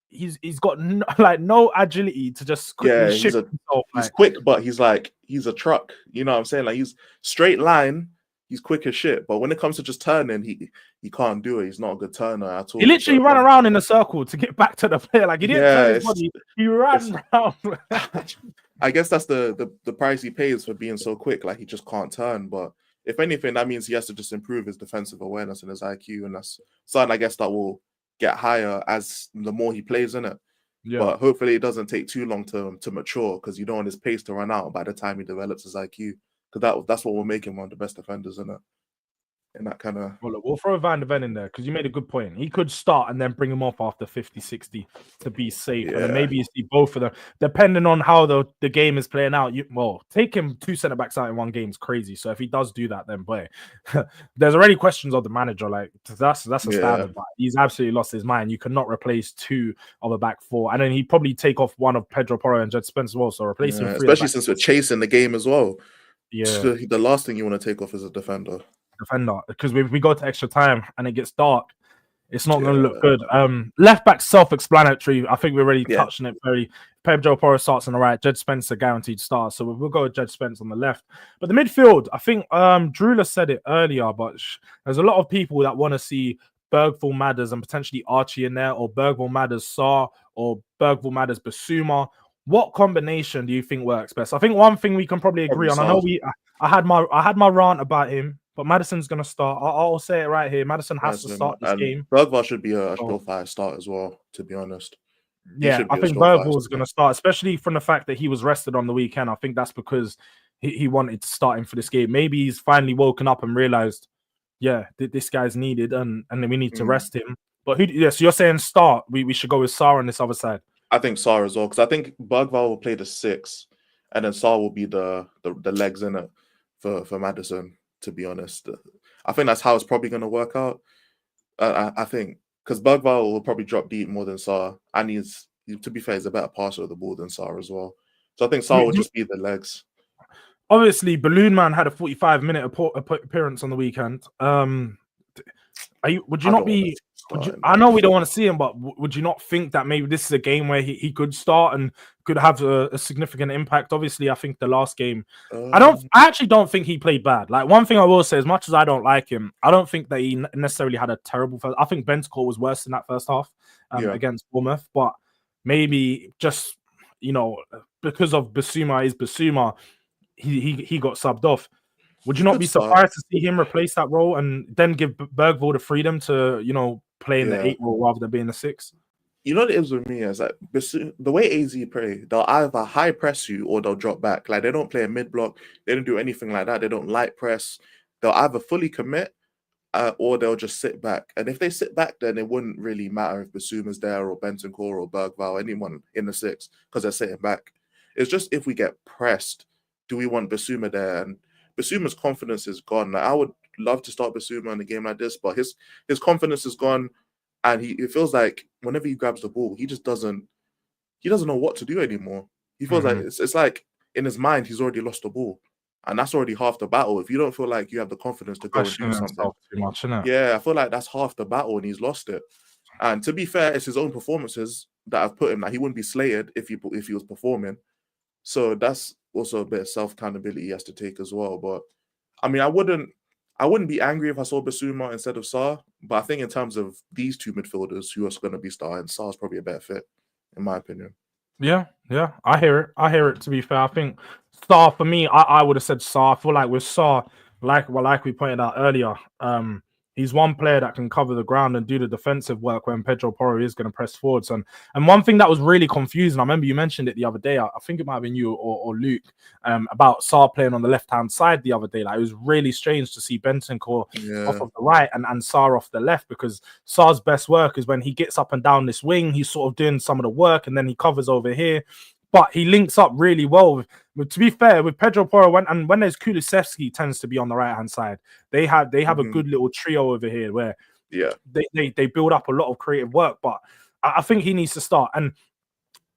he's got no agility to just quickly Yeah, shift himself. he's Like quick, but he's like he's a truck. You know what I'm saying? Like he's straight line. He's quick as shit. But when it comes to just turning, he can't do it. He's not a good turner at all. he literally So ran around in a circle to get back to the player. Like he didn't turn yeah, his body; he ran around. I guess that's the price he pays for being so quick. Like he just can't turn. But if anything, that means he has to just improve his defensive awareness and his IQ, and that's something I guess that will get higher as the more he plays in it. Yeah. But hopefully it doesn't take too long to mature because you don't want his pace to run out by the time he develops his IQ. Because that's what will make him one of the best defenders in it. In that kind of Well, look, we'll throw Van der Ven in there because you made a good point. He could start and then bring him off after 50, 60 to be safe. And then maybe you see both of them, depending on how the game is playing out. Take him 2 centre backs out in one game is crazy. So if he does do that, then boy, there's already questions of the manager. Like that's a standard. But he's absolutely lost his mind. You cannot replace 2 of a back 4. And then he'd probably take off one of Pedro Porro and Jed Spence as well. So replacing 3, especially since we're chasing the game as well. Yeah, the last thing you want to take off is a defender. Because if we go to extra time and it gets dark, it's not going to look good. Left back self-explanatory. I think we already touched on it. Pedro Porro starts on the right. Jed Spence a guaranteed start, so we'll go with Jed Spence on the left. But the midfield, I think Drula said it earlier, but there's a lot of people that want to see Bergvall Madders and potentially Archie in there, or Bergvall Madders Sarr, or Bergvall Madders Basuma. What combination do you think works best? I think one thing we can probably agree on. I know I had my rant about him. But Madison's going to start. I'll say it right here. Madison has to start this game. Bergvall should be a surefire start as well, to be honest. Yeah, I think Bergvall is going to start, especially from the fact that he was rested on the weekend. I think that's because he wanted to start him for this game. Maybe he's finally woken up and realized, this guy's needed and then we need to rest him. But so you're saying start. We should go with Sarr on this other side. I think Sarr as well, because I think Bergvall will play the 6, and then Sarr will be the legs in it for Madison. To be honest, I think that's how it's probably going to work out. I think because Bergvall will probably drop deep more than Sarr, and to be fair, he's a better passer of the ball than Sarr as well. So I think Sarr will just be the legs. Obviously, Balloon Man had a 45-minute appearance on the weekend. Would you not be? I know we don't want to see him, but would you not think that maybe this is a game where he could start and could have a significant impact? Obviously, I think the last game, I actually don't think he played bad. Like one thing I will say, as much as I don't like him, I don't think that he necessarily had a terrible first. I think Bentancur was worse in that first half against Bournemouth, but maybe just because of Basuma, he got subbed off. Would you not be surprised to see him replace that role and then give Bergvall the freedom to play in the 8 role rather than being the 6? You know what it is with me is like the way AZ play, they'll either high press you or they'll drop back. Like they don't play a mid block, they don't do anything like that. They don't light press. They'll either fully commit or they'll just sit back. And if they sit back, then it wouldn't really matter if Basuma's there or Bentancur or Bergvall, anyone in the 6, because they're sitting back. It's just if we get pressed, do we want Basuma there? And Basuma's confidence is gone. Like, I would love to start Basuma in a game like this, but his confidence is gone, and it feels like whenever he grabs the ball, he doesn't know what to do anymore. He feels like it's like in his mind he's already lost the ball, and that's already half the battle. If you don't feel like you have the confidence to go and do something, too much, innit? Yeah, I feel like that's half the battle, and he's lost it. And to be fair, it's his own performances that have put him. Like he wouldn't be slated if he was performing. So that's also a bit of self-accountability he has to take as well. But I mean, I wouldn't be angry if I saw Basuma instead of Sarr. But I think in terms of these 2 midfielders who are going to be starting, Sarr's probably a better fit, in my opinion. Yeah, I hear it. To be fair, I think Sarr for me, I would have said Sarr. I feel like with Sarr, like we pointed out earlier, He's one player that can cover the ground and do the defensive work when Pedro Porro is going to press forwards. And one thing that was really confusing, I remember you mentioned it the other day. I think it might have been you or Luke, about Sarr playing on the left-hand side the other day. Like, it was really strange to see Bentancur off of the right and Sarr off the left, because Sarr's best work is when he gets up and down this wing. He's sort of doing some of the work and then he covers over here. But he links up really well. To be fair, with Pedro Porro, when there's Kulusevski tends to be on the right-hand side, they have a good little trio over here where they build up a lot of creative work. But I think he needs to start. And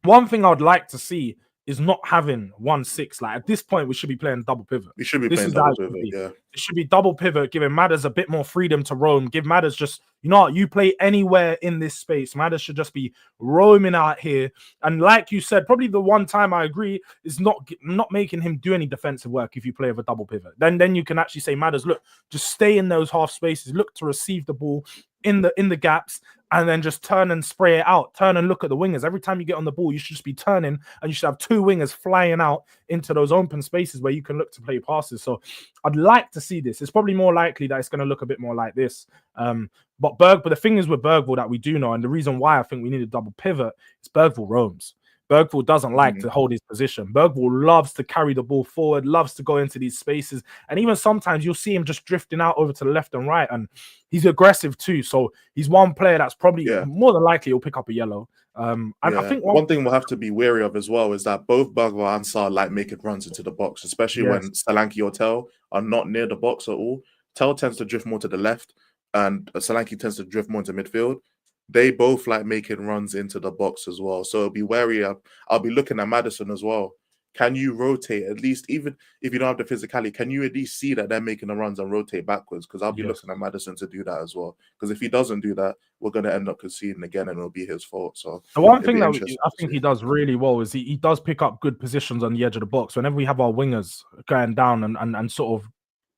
one thing I would like to see is not having 1-6. Like, at this point, we should be playing double pivot. We should be playing double pivot, yeah. It should be double pivot, giving Madders a bit more freedom to roam. Give Madders just, you know what, you play anywhere in this space. Madders should just be roaming out here. And like you said, probably the one time I agree is not making him do any defensive work if you play with a double pivot. Then you can actually say, Madders, look, just stay in those half spaces, look to receive the ball in the gaps, and then just turn and spray it out. Turn and look at the wingers. Every time you get on the ball, you should just be turning, and you should have two wingers flying out into those open spaces where you can look to play passes. So I'd like to see this. It's probably more likely that it's going to look a bit more like this. But the thing is with Bergvall that we do know, and the reason why I think we need a double pivot is Bergvall roams. Bergvall doesn't like to hold his position. Bergvall loves to carry the ball forward, loves to go into these spaces. And even sometimes you'll see him just drifting out over to the left and right. And he's aggressive too. So he's one player that's probably more than likely he'll pick up a yellow. And I think one thing we'll have to be wary of as well is that both Bergvall and Sarr like making runs into the box, especially when Solanke or Tel are not near the box at all. Tel tends to drift more to the left and Solanke tends to drift more into midfield. They both like making runs into the box as well. So be wary. I'll be looking at Maddison as well. Can you rotate, at least, even if you don't have the physicality, can you at least see that they're making the runs and rotate backwards? Because I'll be looking at Maddison to do that as well. Because if he doesn't do that, we're going to end up conceding again and it'll be his fault. So the one thing that I think he does really well is he does pick up good positions on the edge of the box. Whenever we have our wingers going down and sort of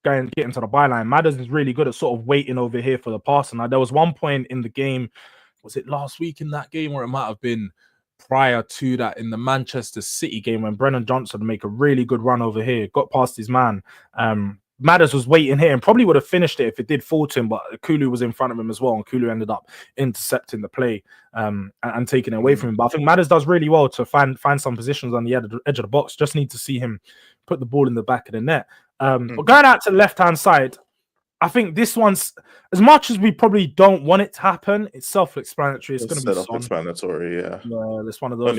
get into the byline, Maddison is really good at sort of waiting over here for the pass. And there was one point in the game, was it last week in that game, or it might have been prior to that in the Manchester City game, when Brennan Johnson make a really good run over here, got past his man. Madders was waiting here and probably would have finished it if it did fall to him, but Kulu was in front of him as well, and Kulu ended up intercepting the play and taking it away from him. But I think Madders does really well to find some positions on the edge of the box. Just need to see him put the ball in the back of the net. But going out to the left-hand side, I think this one's, as much as we probably don't want it to happen, it's self-explanatory. It's going to be self-explanatory, yeah. It's one of those.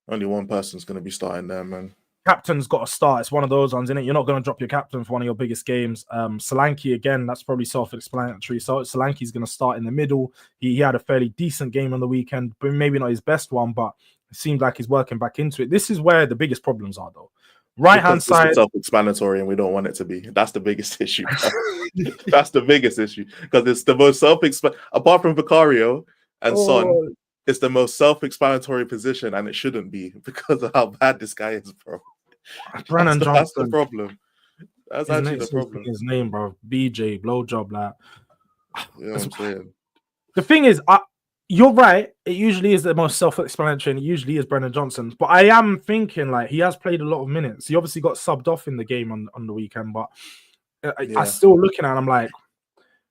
Only one person's going to be starting there, man. Captain's got to start. It's one of those ones, isn't it? You're not going to drop your captain for one of your biggest games. Solanke, again, that's probably self-explanatory. So Solanke's going to start in the middle. He had a fairly decent game on the weekend, but maybe not his best one, but it seems like he's working back into it. This is where the biggest problems are, though. Right-hand side, self-explanatory, and we don't want it to be. That's the biggest issue. That's the biggest issue, because it's the most self-explanatory. Apart from Vicario and Son, it's the most self-explanatory position, and it shouldn't be because of how bad this guy is, bro. Brennan Johnson. That's the problem. That's actually the problem. His name, bro. BJ, blowjob, like. You know what I'm saying? The thing is, you're right. It usually is the most self-explanatory, and it usually is Brennan Johnson. But I am thinking, like, he has played a lot of minutes. He obviously got subbed off in the game on the weekend, but I'm still looking at it, I'm like,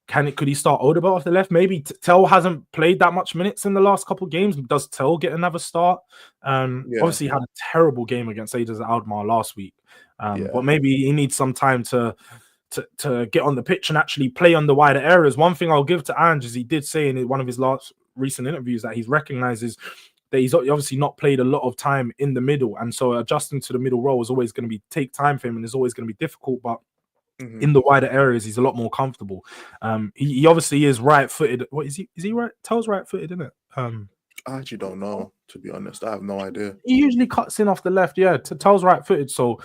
could he start Odegaard off the left? Maybe Tel hasn't played that much minutes in the last couple of games. Does Tel get another start? Obviously, he had a terrible game against Adas Alkmaar last week. But maybe he needs some time to get on the pitch and actually play on the wider areas. One thing I'll give to Ange is he did say in one of his last recent interviews that he recognizes that he's obviously not played a lot of time in the middle, and so adjusting to the middle role is always going to take time for him, and is always going to be difficult. But in the wider areas, he's a lot more comfortable. He obviously is right-footed. What is he? Is he right? Tel's right-footed, isn't it? I actually don't know, to be honest. I have no idea. He usually cuts in off the left. Yeah, Tel's right-footed, so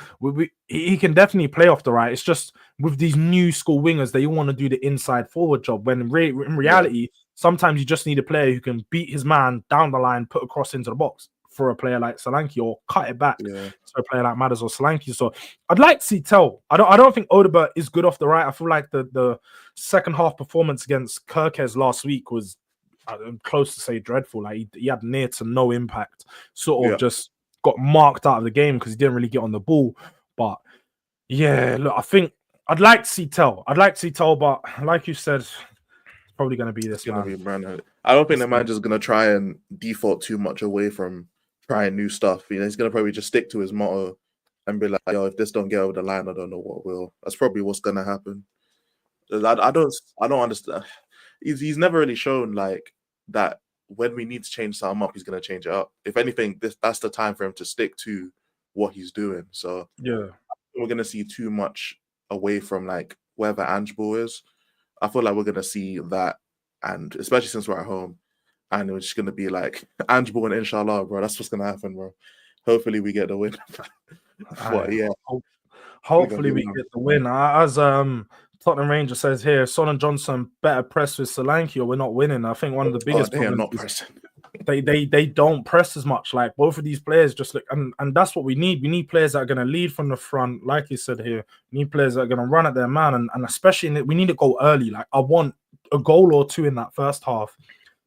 he can definitely play off the right. It's just with these new school wingers, they all want to do the inside forward job, when in reality, sometimes you just need a player who can beat his man down the line, put a cross into the box for a player like Solanke, or cut it back to a player like Madders or Solanke. So I'd like to see Tel. I don't think Odegaard is good off the right. I feel like the second half performance against Kirkes last week was, I'm close to say, dreadful. Like he had near to no impact. Sort of just got marked out of the game because he didn't really get on the ball. But yeah, look, I think I'd like to see Tell. But like you said, it's probably going to be this Gonna man. be man. I don't think the manager's gonna try and default too much away from trying new stuff. You know, he's gonna probably just stick to his motto and be like, "Yo, if this don't get over the line, I don't know what will." That's probably what's gonna happen. I don't understand. He's never really shown like that when we need to change something up, he's gonna change it up. If anything, that's the time for him to stick to what he's doing. So Yeah, we're gonna see too much away from like wherever Ange Ball is. I feel like we're gonna see that, and especially since we're at home, and it's just gonna be like Ange Ball and inshallah, bro. That's what's gonna happen, bro. Hopefully we get the win. But yeah, hopefully we get the win. As Tottenham Ranger says here, Son and Johnson better press with Solanke or we're not winning. I think one of the biggest they are problems not is pressing. they don't press as much. Like both of these players just look, and that's what we need. We need players that are going to lead from the front, like you said here. We need players that are going to run at their man, and especially we need to go early. Like I want a goal or two in that first half,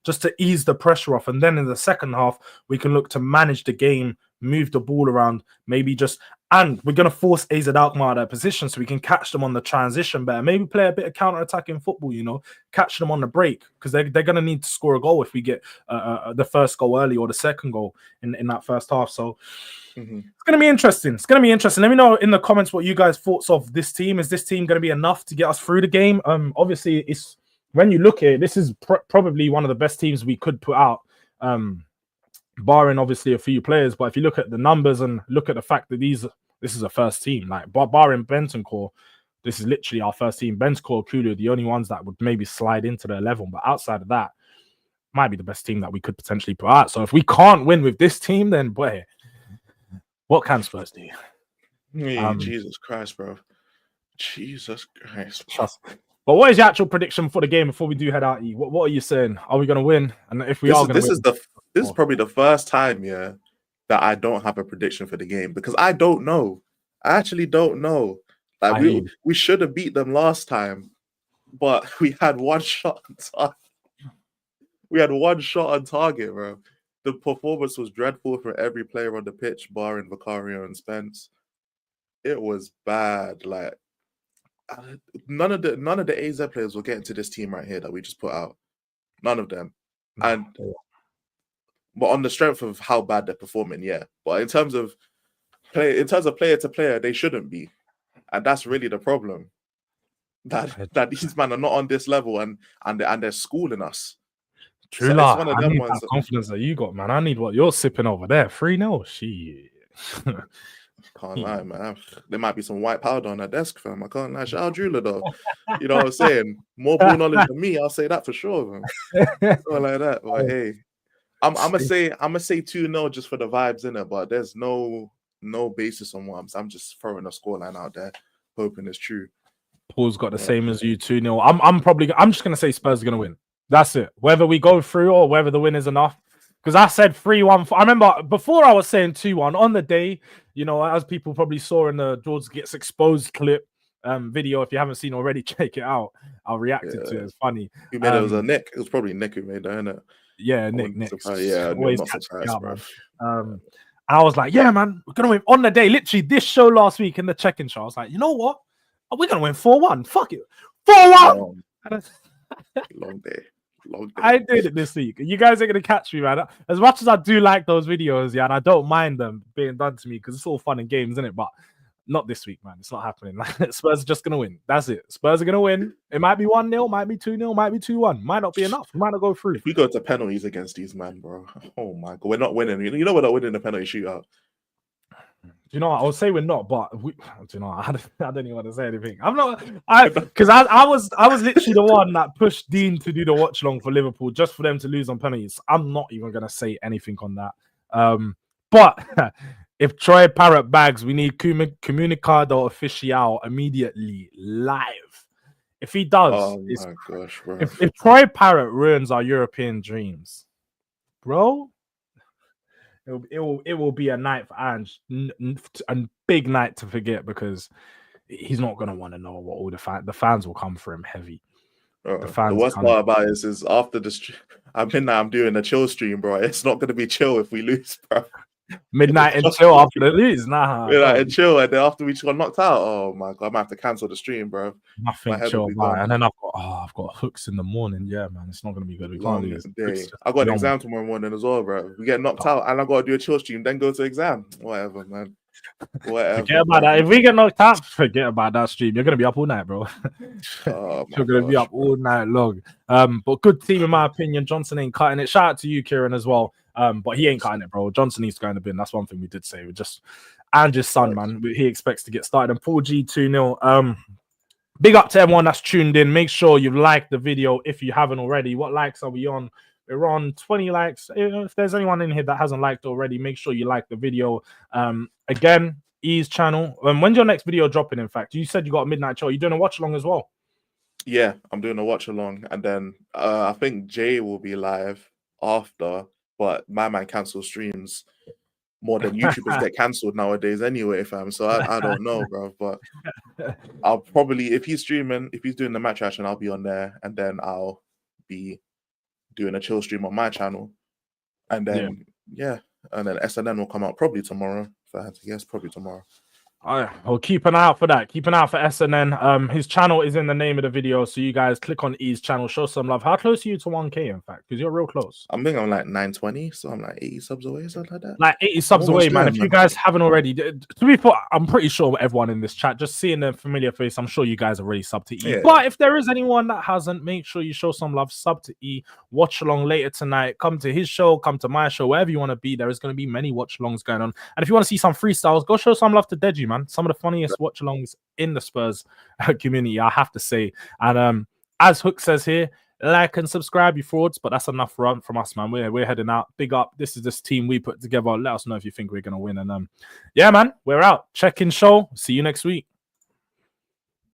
just to ease the pressure off, and then in the second half we can look to manage the game, move the ball around, maybe just. And we're going to force AZ Alkmaar out of position so we can catch them on the transition better. Maybe play a bit of counter-attacking football, you know, catch them on the break because they're going to need to score a goal if we get the first goal early or the second goal in that first half. So it's going to be interesting. It's going to be interesting. Let me know in the comments what you guys thoughts of this team. Is this team going to be enough to get us through the game? Obviously, it's when you look at it, this is probably one of the best teams we could put out. Barring obviously a few players, but if you look at the numbers and look at the fact that this is a first team, like barring Bentancur, this is literally our first team. Bentancur, Kulu, the only ones that would maybe slide into the 11, but outside of that, might be the best team that we could potentially put out. So if we can't win with this team, then boy, what can Spurs do? Jesus Christ, bro. Jesus Christ. Trust. But what is your actual prediction for the game before we do head out? What are you saying? Are we going to win? And if we are going to win, this is probably the first time, that I don't have a prediction for the game because I don't know. I actually don't know. Like we should have beat them last time, but we had one shot on target. We had one shot on target, bro. The performance was dreadful for every player on the pitch, barring Vicario and Spence. It was bad. Like none of the AZ players will get into this team right here that we just put out. None of them. But on the strength of how bad they're performing, yeah. But in terms of player to player, they shouldn't be, and that's really the problem. That these men are not on this level, and they're schooling us. True, so it's one of them ones. That confidence that you got, man. I need what you're sipping over there. 3-0. Shit. Can't lie, man. There might be some white powder on that desk, fam. I can't lie. Shout out Drula, though. You know what I'm saying? More ball knowledge than me. I'll say that for sure, man. Not like that. But hey, I'm gonna say 2-0 just for the vibes in it. But there's no basis on what I'm just throwing a scoreline out there, hoping it's true. Paul's got the same as you, 2-0. I'm just gonna say Spurs are gonna win. That's it. Whether we go through or whether the win is enough. Because I said 3-1. I remember before I was saying 2-1 on the day, you know, as people probably saw in the Jords Gets Exposed clip video. If you haven't seen already, check it out. I reacted to it. It's funny. Who made it? Was Nick. It was probably Nick who made that, innit? Yeah, Nick. Yeah, always not surprised, bro. And I was like, yeah, man, we're going to win on the day. Literally, this show last week in the check-in show, I was like, you know what? We're going to win 4-1. Fuck it. 4-1! Long day. I did it this week. You guys are going to catch me, man. As much as I do like those videos, yeah, and I don't mind them being done to me because it's all fun and games, isn't it? But not this week, man. It's not happening. Spurs are just going to win. That's it. Spurs are going to win. It might be 1-0, might be 2-0, might be 2-1. Might not be enough. We might not go through. If we go to penalties against these, man, bro. Oh, my God. We're not winning. You know we're not winning the penalty shootout. You know, I would say we're not, but I don't even want to say anything. I'm not, because I was literally the one that pushed Dean to do the watch long for Liverpool just for them to lose on penalties. I'm not even gonna say anything on that. But if Troy Parrott bags, we need Comunicado Oficial immediately live. If he does, oh my gosh, bro. If Troy Parrott ruins our European dreams, bro. It will be a night for Ange, a big night to forget because he's not gonna want to know what all the fans will come for him heavy. The worst part about it is after this, I'm doing a chill stream, bro. It's not gonna be chill if we lose, bro. Midnight and chill after the lose. Nah, Midnight bro. and chill, and then after we just got knocked out, oh my god, I might have to cancel the stream, bro. My Nothing head will chill be about it. gone. And then I've got hooks in the morning. Yeah, man, it's not gonna be good. We can't Long lose. day. I got an exam tomorrow morning as well, bro. We get knocked out, and I got to do a chill stream, then go to exam. Whatever, man. Whatever. Forget about that. If we get knocked out, forget about that stream. You're gonna be up all night, bro. Oh, You're gonna be up all night long. But good team in my opinion. Johnson ain't cutting it. Shout out to you, Kieran, as well. But he ain't cutting it, bro. Johnson needs to go in the bin. That's one thing we did say. We just Andrew's son, man. He expects to get started. And Paul G 2-0. Big up to everyone that's tuned in. Make sure you've liked the video if you haven't already. What likes are we on? We're on 20 likes. If there's anyone in here that hasn't liked already, make sure you like the video. Again, E's channel. When's your next video dropping? In fact, you said you got a midnight show. You're doing a watch along as well. Yeah, I'm doing a watch along, and then I think Jay will be live after. But my man cancels streams more than YouTubers get cancelled nowadays anyway, fam. So I don't know, bro. But I'll probably, if he's streaming, if he's doing the match reaction, I'll be on there, and then I'll be doing a chill stream on my channel, and then and then SNN will come out probably tomorrow. If I had to guess, probably tomorrow. Well, keep an eye out for that. Keep an eye out for SNN. His channel is in the name of the video, so you guys click on E's channel, show some love. How close are you to 1K, in fact? Because you're real close. I think I'm like 920, so I'm like 80 subs away, something like that. Like 80 subs away, man. If you guys haven't already, to be fair, I'm pretty sure everyone in this chat, just seeing a familiar face, I'm sure you guys are already sub to E. Yeah. But if there is anyone that hasn't, make sure you show some love, sub to E, watch along later tonight, come to his show, come to my show, wherever you want to be. There is going to be many watch alongs going on. And if you want to see some freestyles, go show some love to Deji, man. Some of the funniest watch alongs in the Spurs community, I have to say. And as Hook says here, like and subscribe, you frauds. But that's enough from us, man. We're heading out. Big up. This is this team we put together. Let us know if you think we're gonna win. And yeah, man, we're out. Check in show. See you next week.